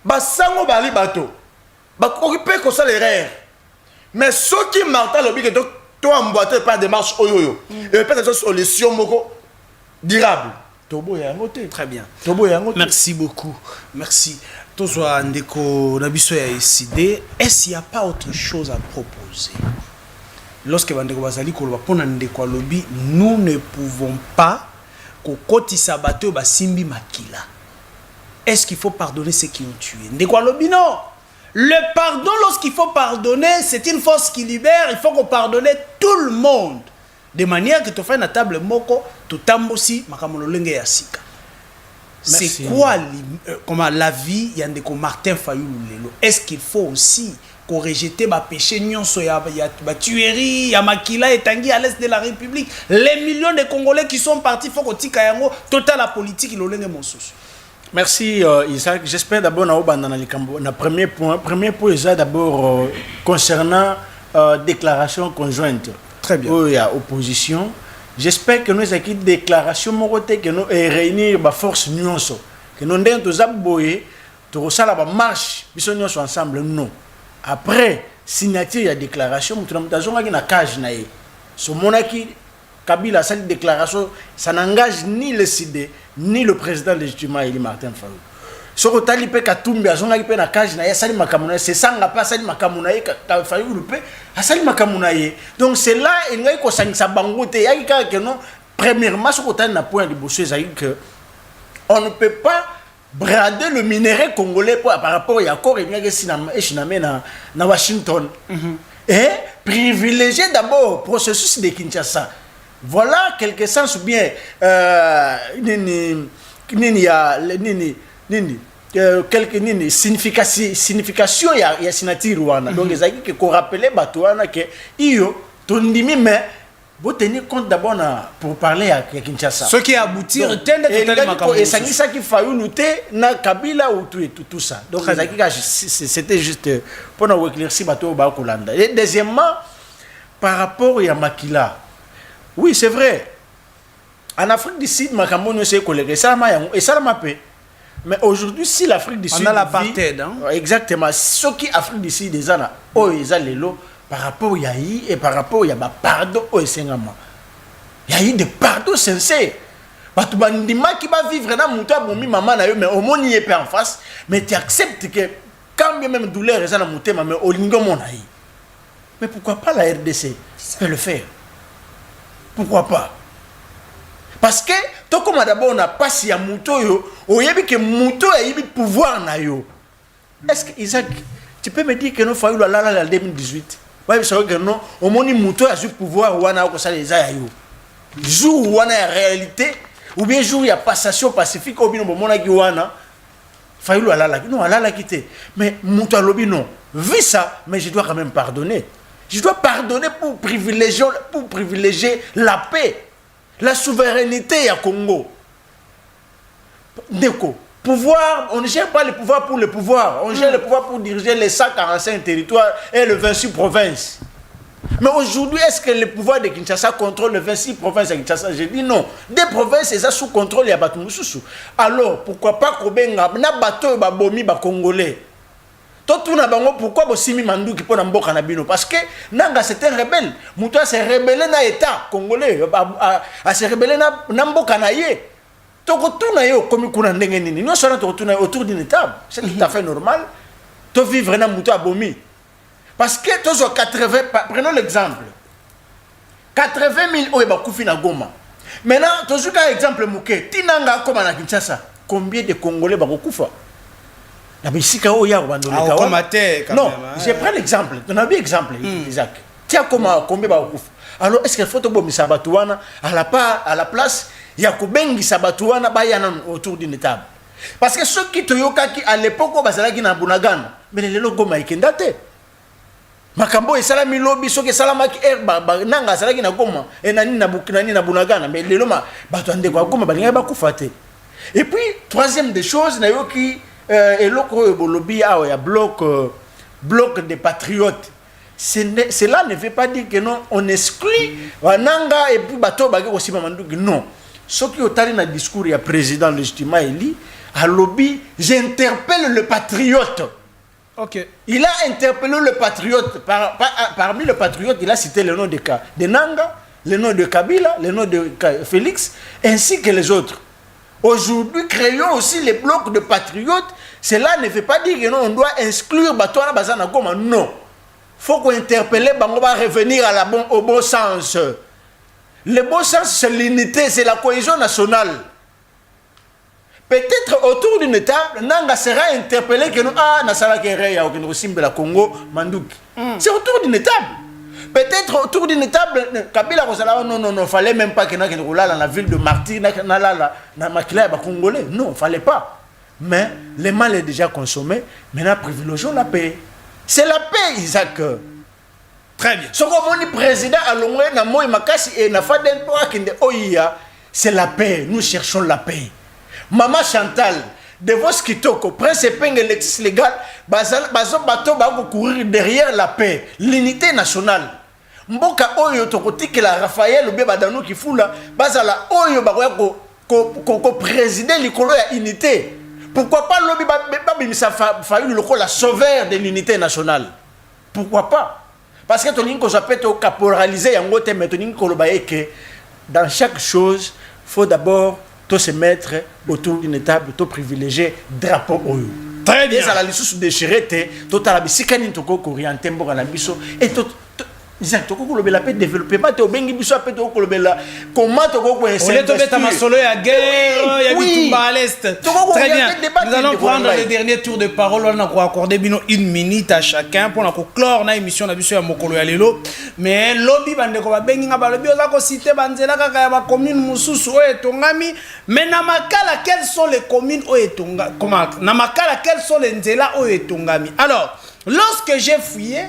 D: Ba sango bali bato. Ba occuper comme ça l'erreur. Mais ce qui Martin lobi que toi emboîté par démarche oyoyo. Et peut-être une solution moko durable. Tobo ya ngote.
C: Très bien.
D: Tobo ya ngote.
C: Merci beaucoup. Merci. Tozwa ndeko nabiso ya décidé. Est-ce qu'il n'y a pas autre chose à proposer? Lorsque bandeko bazali koloba pona ndeko alobi, nous ne pouvons pas kokotisa bato basimbi makila. Est-ce qu'il faut pardonner ceux qui ont tué? Ndeko alobi non. Le pardon, lorsqu'il faut pardonner, c'est une force qui libère. Il faut qu'on pardonne tout le monde. De manière que tu fais une table moko, tu tambosi makamololenge ya sika. C'est quoi comment la vie y a des comme Martin Fayulu lelo? Est-ce qu'il faut aussi qu'on rejette ba péché nyonso ya ba tuerie ya makila et tangi à l'est de la République? Les millions de Congolais qui sont partis, faut qu'on tika yango total la politique lolenge monsusu.
A: Merci Isaac. J'espère d'abord na premier point est d'abord concernant déclaration conjointe.
C: Très bien.
A: Il y a opposition. J'espère que nous avons une déclaration morote que nous réunir ba force nuance que nous ndeng tous aboyer to sala ba marche biso nyonso ensemble non. Après signature ya déclaration mutu na mutazonga ki na cage na ye. So monaki Kabila sa déclaration, ça n'engage ni le CID, ni le président légitimement Eli Martin Fayulu. Ce que tu as Katumbi, azonga pe na cage na ya sali makamuna, c'est ça nga pas sali makamuna ka Fayulu pe, sali makamuna ye. Donc c'est là il ngai ko sangisa bangote ya que non premièrement ce que tu as na point de bosser que on ne peut pas brader le minerai congolais par rapport à accord et na Washington. Et privilégier d'abord le processus de Kinshasa. Voilà quelque sens ou bien quelques signification il y a signature wana donc les amis que qu'on rappelait batuana que iyo tondimi mais vous tenir compte d'abord pour parler à Kinshasa
C: ce qui aboutit
A: et ça qui Fayulu lutter na Kabila ou tout ça donc c'était juste pour nous éclaircir bateau ba kolanda. Et deuxièmement par rapport à Makila. Oui, c'est vrai. En Afrique du Sud, Makamono c'est collègue ça et ça m'a paix. Mais aujourd'hui, si l'Afrique du Sud
C: on a l'apartheid hein?
A: Exactement. Ce qui Afrique du Sud des ana oh ils a lelo par rapport à Yahi et par rapport à ba pardon oh sengama. Yahi de pardon sincère. Batu bandima qui va vivre dans muta bomi maman na yo mais au moins y est en face mais tu acceptes que quand bien même douleur est dans mutema mais au lingo mon aïe. Mais pourquoi pas la RDC peut le faire? Pourquoi pas? Parce que toi comme d'abord on a pas si à muto yo, on yebi que muto a yebi pouvoir na yo. Est-ce que Isaac, tu peux me dire que nous Fayulu la 2018? Ouais, c'est vrai que non, au moins muto a eu pouvoir ou ana ko ça les a yo. Jour où on a réalité ou bien jour il y a passation pacifique au bien bon ki wana Fayulu non la quitter. Mais muto lobi non. Vu ça, mais je dois quand même pardonner. Je dois pardonner pour privilégier la paix, la souveraineté à Congo. Neko, Pouvoir, on ne gère pas le pouvoir pour le pouvoir. On gère le pouvoir pour diriger les 145 territoires et les 26 provinces. Mais aujourd'hui, est-ce que le pouvoir de Kinshasa contrôle les 26 provinces de Kinshasa? Je dis non. Des provinces, c'est ça sous contrôle, il y a Batou Moussoussou. Alors, pourquoi pas Kobenga, na bateau, babomi, ba Congolais? Pourquoi Bossimi Mandou qui peut en boka nabino? Parce que Nanga c'était un rebelle. Moutoua s'est rebellé na État congolais. A s'est rebellé na mboka na ye. Toko tourna yo comme kuna ndenge nini. Nous sommes autour d'une table. C'est tout à fait normal. To vivre na Moutoua bomi. Parce que tous 80, prenons l'exemple. 80 000 oye bakufi na Goma. Maintenant, tous un exemple mouké. Tinanga comme na Kinshasa. Combien de Congolais bakufa? Non, je prends l'exemple. On a vu l'exemple, Isaac. Tiens, combien va au alors, est-ce qu'il faut que vous Sabatouana à la place, il y a Koubengi Sabatouana autour d'une table? Parce que ceux qui Toyokaki à l'époque, ils na Bunagana, mais les logos maïkendate. Makambo et salami lobby, ceux qui salamaki erba, nanga salaki na Goma, et nani na Bukinani na Bunagana, mais les loma, batuande kwa Goma, balinga bakoufate. Et puis, troisième des choses, na yoki. Et il y a bloc des patriotes. Cela ne veut pas dire que non, on exclut Wananga et puis Bato Bagé aussi Mamandouki. Non. Ce qui est dans le discours, il y a président légitimement élu, à lobby, j'interpelle le patriote.
C: Ok.
A: Il a interpellé le patriote. Parmi les patriotes, il a cité le nom de Nanga, le nom de Kabila, le nom de Félix, ainsi que les autres. Aujourd'hui, créons aussi les blocs de patriotes. Cela ne veut pas dire que non, on doit exclure Batouana Bazana Goma. Non. Il faut qu'on interpelle, on va revenir au bon sens. Le bon sens, c'est l'unité, c'est la cohésion nationale. Peut-être autour d'une table, Nanga sera interpellé que nous, Nasala Kereya, ou que la Congo, Mandouki. C'est autour d'une table. Peut-être autour d'une table, Kabila Rosala, non, fallait même pas que nous roulons dans la ville de Marty, na Makila Congolais. Non, fallait pas. Mais le mal est déjà consommé. Maintenant, privilégions la paix. C'est la paix, Isaac.
C: Très bien.
A: Ce qu'on dit président à l'onglet, na moi makasi et na faden pour kinde oya, c'est la paix. Nous cherchons la paix. Maman Chantal, de vos kitoko, prince Peng Alexis légal, bazo bato ba courir derrière la paix, l'unité nationale. Mboka oyo tokoti que la Raphaël ou Badano qui foula bazala oyo ba ko président likolo ya unité. Pourquoi pas lobby babimisa fallu loko la sauveur de l'unité nationale? Pourquoi pas? Parce que tonin ko j'appelle to caporaliser yango te maintenant ko lo baye que dans chaque chose, faut d'abord to se mettre autour d'une table, to privilégier drapeau oyo.
C: Très bien.
A: Et ça la lisusu déchiré te to tala bisika ni toko orienter mboka na biso et to Isaac, tu as la paix développée, pas au bengi biso paix to kolobela comment to ko
C: essayer de mettre ma solo ya guerre ya bitumba à l'est. Très bien. Nous allons prendre le dernier tour de parole, on a accordé bino 1 minute à chacun pour ko clore na émission na biso ya mokolo ya lelo. Mais lobby bande ko ba bengi nga ba lobby oza ko citer banzela kaka ya ba commune mususu o etongami, mais na makala quelles sont les communes o etonga comment na makala quelles sont les nzela o etongami. Alors, lorsque j'ai fouillé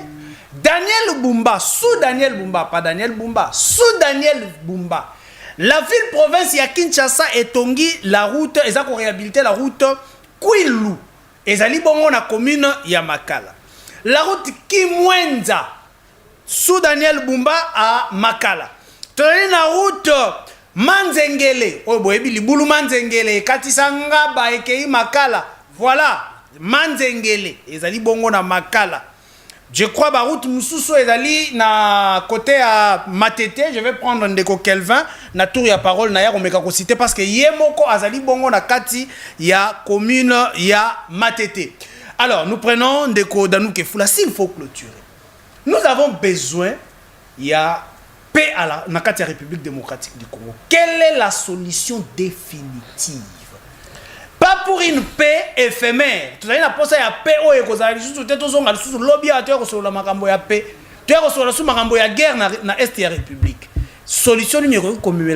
C: Daniel Bumba, sous Daniel Bumba, pas Daniel Bumba, sous Daniel Bumba, la ville-province ya Kinshasa etongi la route, ils ont réhabilité la route Kwilu, ils ont bon na commune ya Makala. La route Kimwenza, sous Daniel Bumba à Makala. Tony la route Manzengele, oh boyebi libulu Manzengele, Katisanga ba ekei Makala, voilà, Manzengele, ils ont bon na Makala. Je crois que la route Moussousso est allée na côté à Matete. Je vais prendre Ndeko Kelvin. Na tour ya parole na ya omeka ko citer parce que yemoko azali bongo na kati ya commune ya Matete. Alors nous prenons Ndeko Danouke Fula s'il faut clôturer. Nous avons besoin ya paix à la na kati ya République démocratique du Congo. Quelle est la solution définitive? Pas pour une paix éphémère. Tu as une paix où il y a des lobby à terre sur la makambo ya paix. Tu as sur la makambo ya guerre na est ya République. Solution numéro 1 comme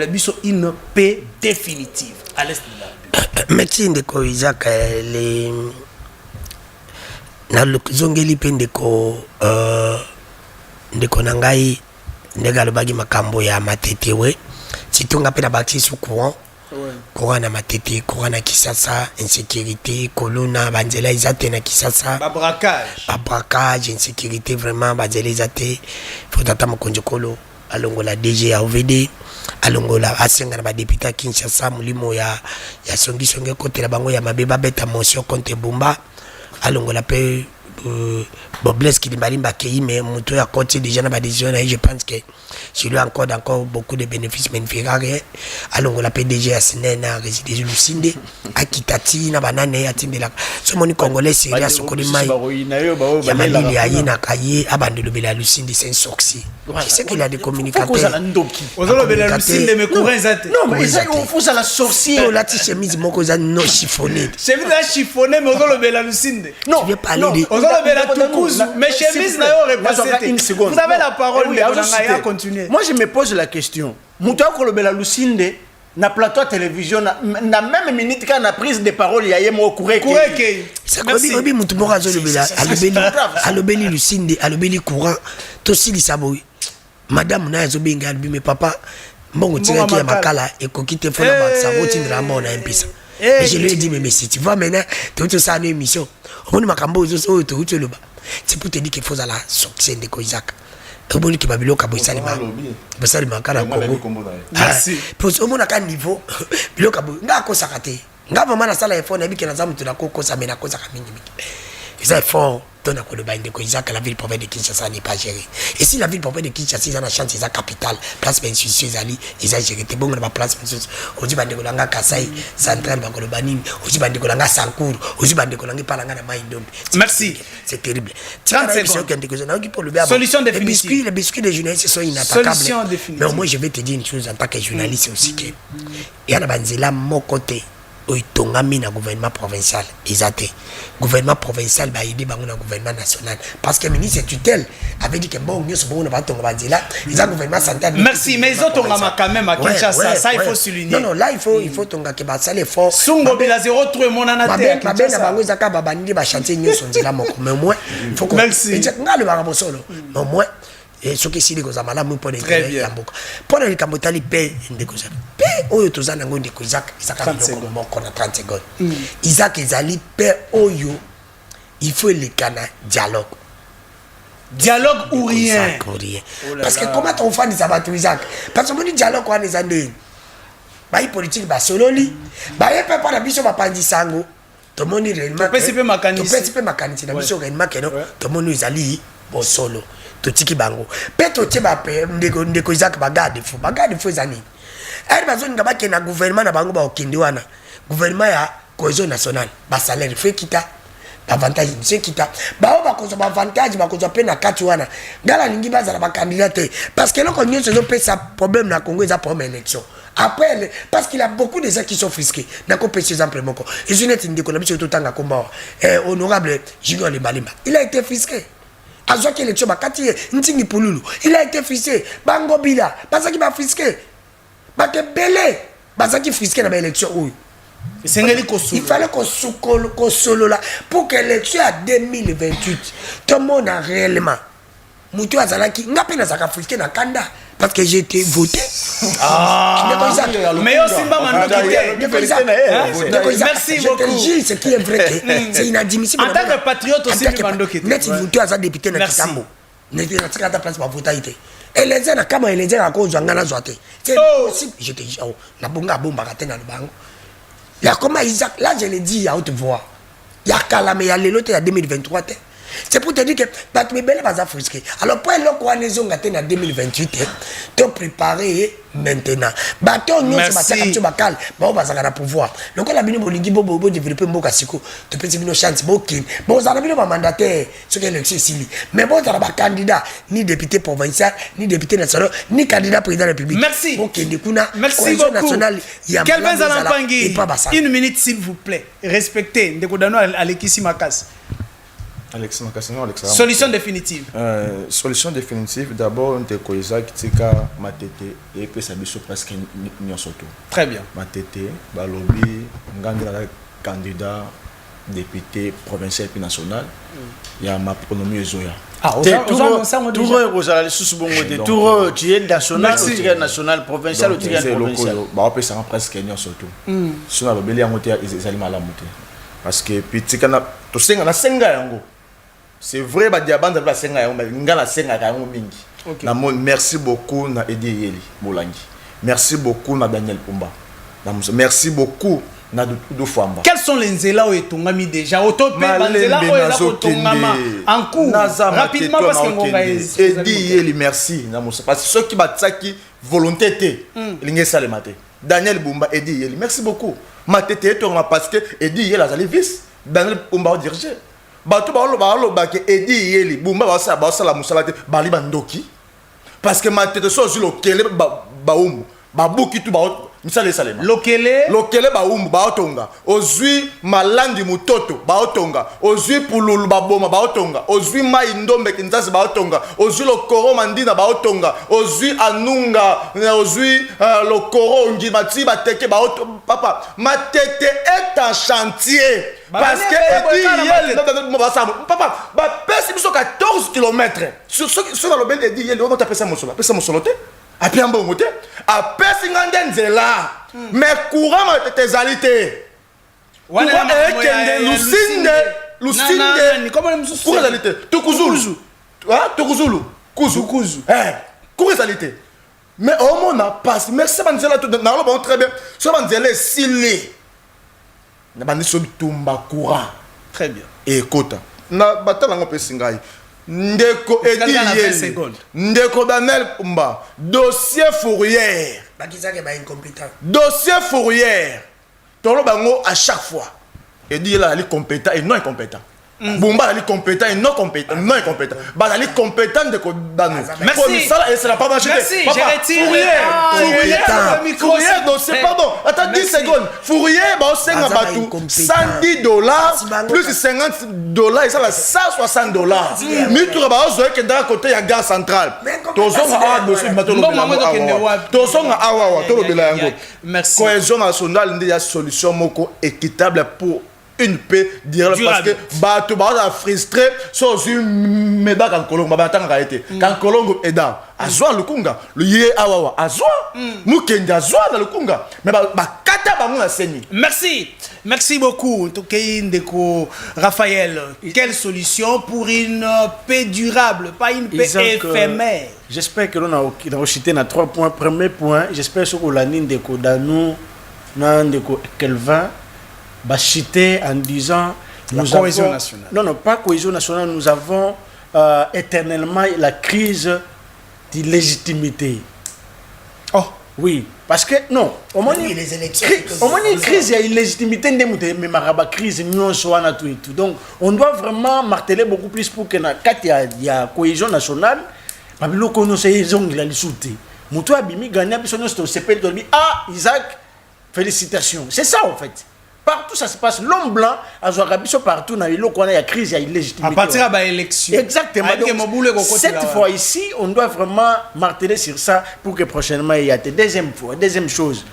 C: une paix définitive à l'est de la République.
B: Merci ndeko Isaac les na zongeli pe ndeko nangai ndega le bagi makambo ya Matete we. Si tu ngapela bâti sous courant courant na matete, courant na Kisasa, insécurité, kolona, banzela izate na Kisasa. Braquage, insécurité vraiment, banzela izate. Faut attendre konjo kolo, alongola DG à OVD, alongola asenga na ba député à Kinshasa, mulimo ya songi côté la bango ya mabeba beta motion contre Bumba, alongola pe Bobles qui marimba qui mais moto à côté déjà na ba décision je pense que je lui encore beaucoup de bénéfices magnifiques alors on la PDG à Sénena résidé Lucinde à Kitati na banane ya tindela ce moni congolais sérieux sokoli mai ya malili ya yina kaye abande lobela Lucinde c'est un sorcier c'est qu'il a des communicateurs
C: ozolo bela Lucinde mais courant zate
A: non mais ça on faut ça la sorcier
B: la chemise moko za no chiffonné
C: chemise la chiffonné mais ozolo bela Lucinde
B: non je vais parler de
C: mais chemise n'a pas repassé. Vous avez la parole, mais on a continuer.
A: Moi, je me pose la question. Mouta Kolobela Lucinde, na plateau télévision, na même minute quand na prise de parole, il y a eu mon courrier.
B: Ça comme il moutou mora zo lobela, alobeli Lucinde, alobeli courant, to sili saboui. Madame na zo benga albi mais papa, mbongo tira ki ya makala et kokite fona ba sa votindra mo na impisa. Et je lui ai dit mais si tu vois maintenant, tu ça une émission. On makambo zo so to loba. C'est pour te dire qu'il faut la succès de Isaac. Au bout qui babilo ka boisalima. Boisalima kala Congo. Merci. Pour au moins à niveau bilo ka nga ko sakate. Nga mama na sala effort na biki na zamu tuna ko sa mena ko sa mingi. Ils ont fort ton a le bain de Isaac la ville province de Kinshasa n'est pas gérée. Et si la ville province de Kinshasa ils ont la chance c'est sa capitale, place ben suisse ali, ils ont géré bon na place ben suisse. Oji bande ko langa Kasai, central ba ko banini, oji bande ko langa Sankuru, oji bande ko langa palanga na Maïndom.
C: Merci.
B: C'est terrible.
C: 30 secondes. Solution définitive.
B: Les biscuits des journalistes sont inattaquables.
C: Solution définitive.
B: Mais moi je vais te dire une chose en tant que journaliste aussi que il y a na banzela mon côté. Tongami na gouvernement provincial exacté gouvernement provincial ba aider bango na gouvernement national parce que ministre tutelle avait dit que bon nyoso bon na tonga banzela ils ont gouvernement central.
C: Merci mais ils ont tonga quand même à Kinshasa ça il faut souligner.
B: Non là il faut tonga que ba sale fort
C: sungo bila 0 monana te
B: ba na bango zaka ba bandi ba chanter nyoso nzela moko mais moi il faut que
C: merci
B: ngalo ba bosolo mais moi et ce qui s'est comme ça pour les yamboka pour les kamotali paix ndeko paix oyo tozana ngo ndeko Isaac moko na 30 secondes Isaac ezali paix oyo il faut le cana
C: dialogue ou rien
B: parce que comment on fait des abattus Isaac parce que mon dialogue on est andé ba politique ba sololi ba yepe pa na biso ba pandisango to moni réellement
C: to pesipe
B: makanisi na biso réellement que non to moni ezali bon solo totiki bango peto teba pe ndeko Isaac bagade fo zani elle bazoni ngaba ke na gouvernement na bango ba okindi wana gouvernement ya cohésion nationale ba salaire fait kita avantage c'est kita ba ba ko ba avantage ba ko pe na kati wana ngala lingi bazala ba candidat parce que loko nyonso zo pesa problème na Congo za première élection après parce qu'il y a beaucoup de gens qui sont frisqués nako pesa exemple moko ezineti ndeko na biso totanga komba honorable Junior Limbalimba il a été frisqué Azoa qui élection bakati ntingi pululu il a été frisqué bango bila bazaki ba frisqué bakebele bazaki frisqué na ba élection oyo il fallait qu'on solo là pour que l'élection à 2028 tout le monde a réellement mutu azalaki ngapena zaka frisqué na kanda parce que j'ai été voté.
C: Mais aussi merci beaucoup.
B: Ce qui est vrai, c'est inadmissible.
C: En tant que patriote aussi,
B: net voté à sa député na Kitambo. N'est pas ta place pour voter. Et les gens comme les gens à cause d'angana zoate. C'est possible. Je te dis la bonga bomba katena le bango. Là comme Isaac, là je l'ai dit à haute voix. Il y a Kalame, il y a l'autre à 2023. C'est pour te dire que Batme Belle va s'affrisquer. Alors, pour le quoi les ont gâté en 2028, te préparer maintenant. Bâton, nous, c'est ma capture bacal, bon, bah, ça va pouvoir. Le cas la bino bolingi bobo développer mon casiko, te peux dire nos chances, bokin. Bon, ça n'a pas mandataire, ce qu'est l'élection ici. Mais bon, ça n'a pas candidat, ni député provincial, ni député national, ni candidat président de la République.
C: Merci.
B: Merci beaucoup.
C: Kelvin Zalampangi, une minute s'il vous plaît. Respectez, Ndekodano Alekisi Makas. Solution définitive.
D: Solution définitive. D'abord, on te koisa qui tika matete et puis ça biso presque nyosoto.
C: Très bien.
D: Matete, balobi, ngandira candidat député provincial et national. Il y a ma pronomie Zoya.
C: Ah,
A: tour ozala lisusu bongo te tour tu es national au national provincial au provincial
D: baopesa nga presque nyonso tu so nalobeli yango te ezali malamu te parce que pitikana tosenga nasenga yango c'est vrai badiabanda basenga yango nga nasengaka yango mingi merci beaucoup na Edi Yeli Molangi, merci beaucoup na Daniel Pumba, merci beaucoup na Doudou Famba.
C: Quels sont les nzela où etongami déjà autope banzela où eza kotongama en cours rapidement parce que ngonga
D: Edi Yeli merci na musa parce que ceux qui batsaki volonté te linge salemate Daniel Pumba Edi Yeli merci beaucoup matete etonga parce que Edi Yeli azali vice Daniel Pumba diriger bato ba ke Edi Yeli Pumba ba la musala te bali bandoki parce que matete so zilo kele ba umbu ba buki tu ba misale salema
C: lokele
D: ba umbu ba otonga ozui malandi mutoto ba otonga ozui pululu ba boma ba otonga ozui mai ndombe kinzasi ba otonga ozui lokoro mandina ba otonga ozui anunga ozui lokoro ngimati ba teke ba papa matete est en chantier parce que papa ba pesi biso 14 km sur la lobel de dit il on t'a pesa mon te après un bon côté a pesi ngandenzela mais courant tes alités wana ekende lusinde
C: comment les musu
D: courant alités tukuzulu tukuzulu kuzu courant alités mais au moins na passe merci banzela tout na lo bon très bien so banzela silé na bandi so bitumba courant
C: très bien
D: et kota na batala ngo pesi ngai ndeko Edi Yeli ndeko Daniel Pumba dossier Fourière
B: bakizake ba incompétent
D: dossier Fourière tolo bango à chaque fois Edi Yeli ali compétent et non incompétent Bumba ali compétent et non compétent non incompétent ba ali compétent ndeko Daniel
C: merci
D: ça et ça n'a pas marché
C: merci je retire
D: Fourière dossier pardon attends 10 secondes Fourière ba osenga batu $110 plus $50 et ça va $160 mitura ba ozo ke ndaka côté ya gare centrale tozonga a dossier matolo tozonga awa to lobela yango cohésion nationale ndi ya solution moko équitable pour une paix durable parce que bato ba frustré so zu meda kan kolongo ba tanga été kan kolongo eda azwa lukunga le ye awa azwa mukenda azwa na lukunga mais ba kata ba mona seni
C: merci beaucoup Tokei Ndeko Raphaël quelle solution pour une paix durable pas une paix éphémère
A: j'espère que l'on a cité na 3 points premier point j'espère que la ligne Ndeko Danou na Ndeko Kelvin chité en disant
C: la cohésion nationale.
A: Non, pas cohésion nationale. Nous avons éternellement la crise de légitimité.
C: Oh,
A: oui. Parce que, non, au moins,
B: les élections.
A: Au moins, une crise, il y a une légitimité, mais ma crise, nous sommes tout et tout. Donc, on doit vraiment marteler beaucoup plus pour que il y a cohésion nationale. Babilo connaît les ongles, la lisouté. Moutou Abimi, Gagné, Isaac, félicitations. C'est ça, en fait. Partout ça se passe, l'homme blanc a partout dans il y a crise, il y a illégitimité.
C: À partir de l'élection.
A: Exactement. Donc, cette fois ici, on doit vraiment marteler sur ça pour que prochainement il y ait deuxième chose.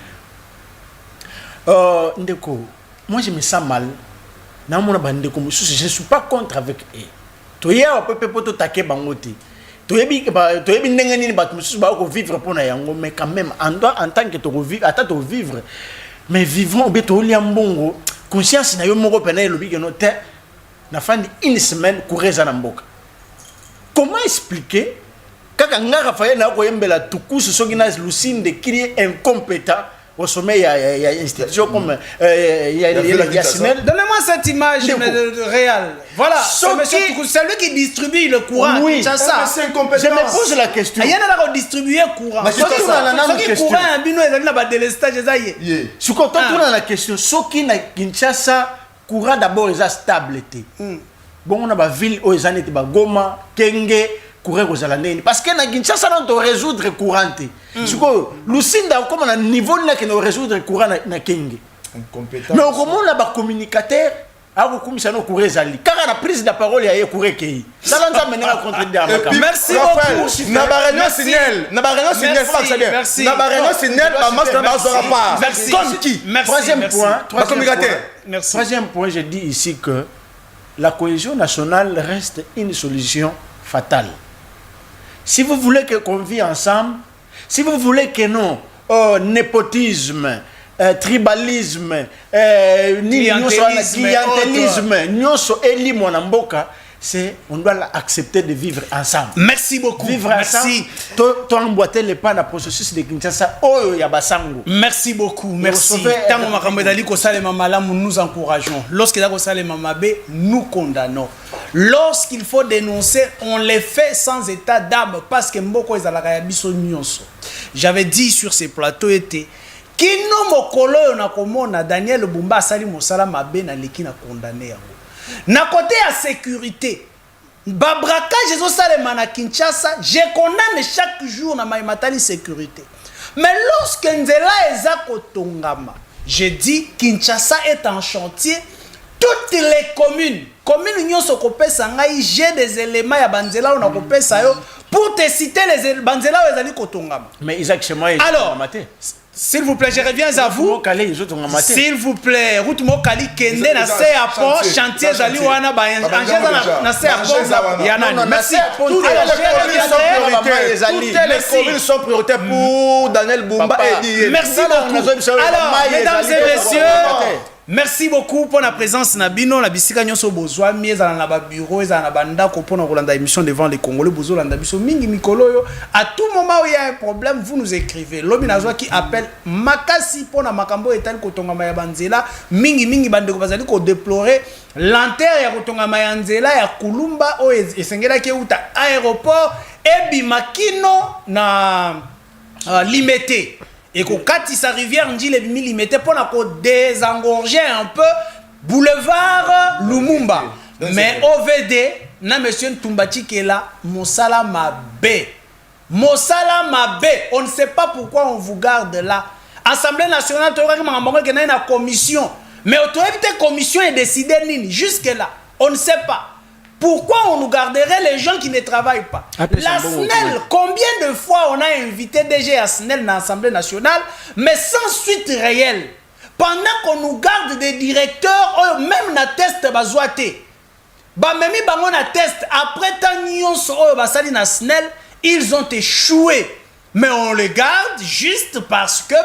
A: Ndeko, moi je me sens mal. Je ne suis pas contre avec eux. Tu es un peu pour taquer bangote. Tu es vivre pour mais quand même, en tant que tu vivre. Mais vivons au béto liambongo conscience na yo moko pena elobi que no te na fin une semaine courir na mboka. Comment expliquer kaka nga Raphaël na ko yembela tukusu soki na Lucinde qui est incompétent au sommet il y a institution comme Yasinel.
C: Donnez-moi cette image réelle. Voilà, c'est lui qui distribue le courant.
A: Oui,
C: c'est ça.
A: Je me pose la question.
C: Il y en a qui distribuer courant.
A: Mais
C: ce qui courant un bino est dans le délestage ça y est.
A: Si quand on a la question, ce qui na Kinshasa courant d'abord est stable. Bon on a ba ville aux années ba Goma, Kenge courir aux alandais parce que na Kinshasa on doit résoudre courant. Si quoi Lucinda comme on a niveau là que nous résoudre courant na Kenge. Mais comment on a ba communicateur merci beaucoup. Troisième point, je dis ici que la cohésion nationale reste une solution fatale. Si vous voulez qu'on vive ensemble, si vous voulez que non, népotisme, tribalisme, clientélisme, c'est on doit accepter de vivre ensemble.
C: Merci beaucoup.
A: Vivre ensemble. Tu emboîter les pas dans le processus de Kinshasa. Oh, ya basango.
C: Merci beaucoup. Merci. Tant que Makamedali Kosalema Malamu, nous encourageons. Lorsqu'il y a Kosalema Mabé, nous condamnons. Lorsqu'il faut dénoncer, on les fait sans état d'âme parce que Mboko est à la Kayabiso Nyonso. J'avais dit sur ces plateaux était Kino Mokolo na komona Daniel Bumba Sali Mosala Mabé na leki na condamné. Na côté à sécurité, Babraka Jésus Salema na Kinshasa, je condamne chaque jour na Maimatali sécurité. Mais lorsque Nzela eza kotongama, je dis Kinshasa est en chantier, toutes les communes nyonso kopesa ngai, j'ai des éléments ya banzela on a kopesa yo pour te citer les banzela ezali kotongama.
A: Mais Isaac chez moi
C: alors s'il vous plaît, je reviens à vous. S'il vous plaît, route Mokali Kende na CAPO, chantier Zali Wana na CAPO. Merci.
D: Toutes les communes sont prioritaires pour Daniel Bumba et
C: merci beaucoup. Alors, mesdames et messieurs, merci beaucoup pour la présence Nabino, la bisika nyonso bozwa mieza na ba bureau eza na banda ko pona kolanda émission devant les Congolais bozo landa biso mingi mikolo yo. À tout moment où il y a un problème, vous nous écrivez. Lobi nazwa qui appelle makasi pona makambo etali kotonga maya banzela mingi bande ko bazali ko déplorer l'enterre ya kotonga maya nzela ya Kulumba o esengela ke uta aéroport et bimakino na limité. Et que quand sa rivière dit les millimètres pour désengorger un peu boulevard Lumumba. Mais OVD, na monsieur Ntumbati qui est là, Mosala Mabe. Mosala Mabe. On ne sait pas pourquoi on vous garde là. Assemblée nationale, tu vois qu'il y a une commission. Mais autorité commission est décidée jusque là. On ne sait pas. Pourquoi on nous garderait les gens qui ne travaillent pas? La SNEL, combien de fois on a invité DG à SNEL dans l'Assemblée nationale, mais sans suite réelle. Pendant qu'on nous garde des directeurs, même na test bazoate. Memi bango na test, après tant basali na SNEL, ils ont échoué. Mais on les garde juste parce que.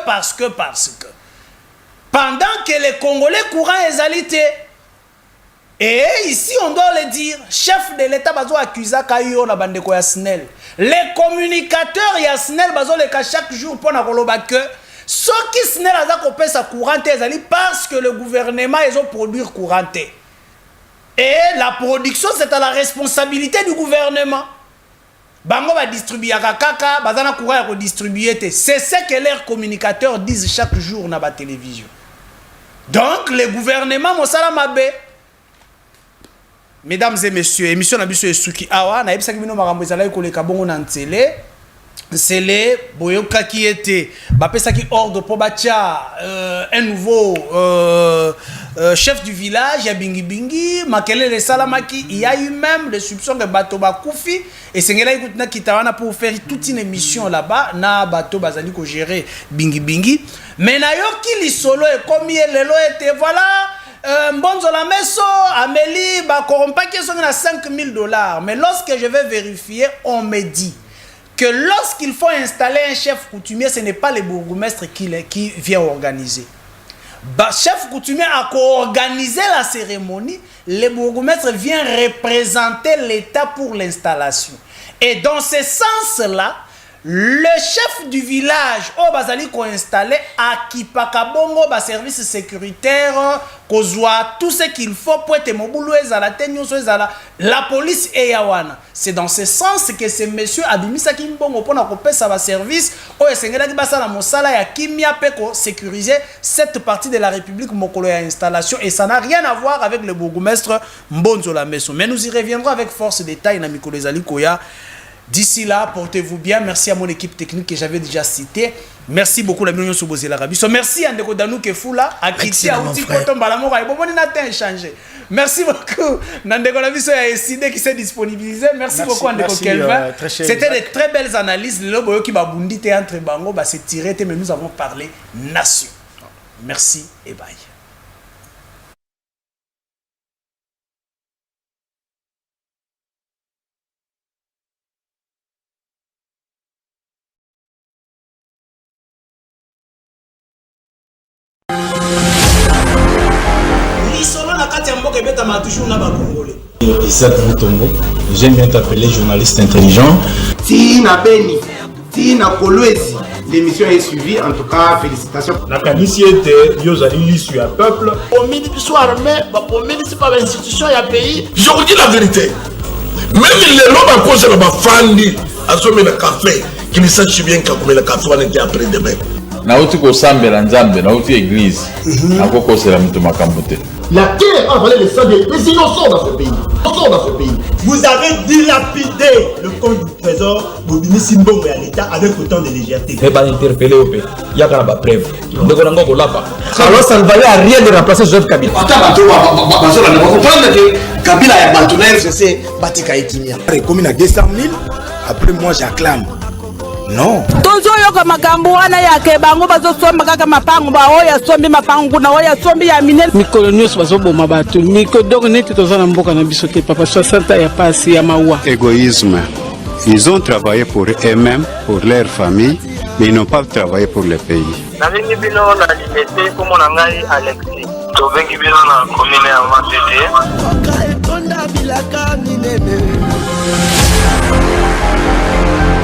C: Pendant que les Congolais courant les alités. Et ici, on doit le dire, chef de l'État bazo accusé Kayo na bandeko ya SNEL. Les communicateurs ya SNEL bazo le cas chaque jour pour na koloba que ce qui SNEL a kopé sa courante ezali parce que le gouvernement ils ont produit courante. Et la production c'est à la responsabilité du gouvernement. Bango va distribuer kaka, bazana courant ko distribuer te. C'est ce que leurs communicateurs disent chaque jour na ba télévision. Donc le gouvernement Mosala Mabe. Mesdames et messieurs, émission na biso esuki awa na ebisa kibino makambo ezala koleka bongo na ntele. C'est les boyoka qui était bapesa ki ordre pour batia un nouveau chef du village ya bingi makelele salamaki, il y a eu même des soupçons que bato bakufi et sengela ikutna kitawana pour faire toute une émission là-bas na bato bazali ko gérer bingi mais na yoki lisolo e komi lelo était voilà. Mbonzo la meso, Amélie, corrompaki na $5,000. Mais lorsque je vais vérifier, on me dit que lorsqu'il faut installer un chef coutumier, ce n'est pas le bourgmestre qui vient organiser. Chef coutumier a organisé la cérémonie, le bourgmestre vient représenter l'État pour l'installation. Et dans ce sens-là, le chef du village au bazali ko installé à Kipakabongo ba service sécuritaire kozwa tout ce qu'il faut pour être mobulu ezala tenyoso ezala la police et yawana. C'est dans ce sens que ce monsieur abimisa kimbongo pona ko pesa ba service o esengela ki basala mosala ya kimia pe ko sécuriser cette partie de la République mokolo ya installation et ça n'a rien à voir avec le bourgmestre Mbonzo la Meso. Mais nous y reviendrons avec force détail na mikolo ezali koya. D'ici là, portez-vous bien. Merci à mon équipe technique que j'avais déjà citée. Merci beaucoup la Mignon Soubozé la Rabiso. Merci à Ndeko Danou Kefoula, à Kiti à Outi Koton Balamora. Et bon, on a échangé. Merci beaucoup. Ndeko Daviso a décidé qui s'est disponibilisé. Merci beaucoup Ndeko Kelvin. C'était de très belles analyses. Le boyo qui va bondi entre bango, bah c'est tiré, mais nous avons parlé nation. Merci et bye.
F: Isaac Mutombo, j'aime bien t'appeler journaliste intelligent.
G: Tina Beni, Tina Kolwezi, l'émission est suivie, en tout cas, félicitations.
F: La qualité était, Yozali l'issue à peuple.
H: Au ministre soit armé, au ministre pas l'institution, il y a pays.
I: Je vous dis la vérité. Même les lois à cause de ma famille, à ce moment café, qui ne sache bien qu'à le café va être après demain.
J: Nauti ko sambela nzambe nauti église akoko sela mito makambote.
H: La terre a volé le sang des innocents dans ce pays.
K: Vous avez dilapidé le compte du trésor Bobini Simbongo à l'État avec autant de légèreté.
F: Mais pas interpeller au pays. Il y a quand même preuve. Donc on a là-bas.
K: Alors ça ne valait à rien de remplacer Joseph Kabila.
B: Kabila est bâtonnaire, c'est Batika Etimia.
K: Comme à 200 000, après moi j'acclame. Non.
L: Tozoyoka makambo wana yake bango bazosomba kaka mapango ba oya sombi mapango na oya sombi ya minene mikolo nyos bazoboma bato miko donc neti tozana mboka na biso te papa 60 ya pasi ya mawa.
M: Égoïsme. Ils ont travaillé pour eux-mêmes, pour leur famille, mais ils n'ont pas travaillé pour le pays.
N: Navengi bino na limete komo na ngai Alexis. Tovengi bino na commune ya Matete.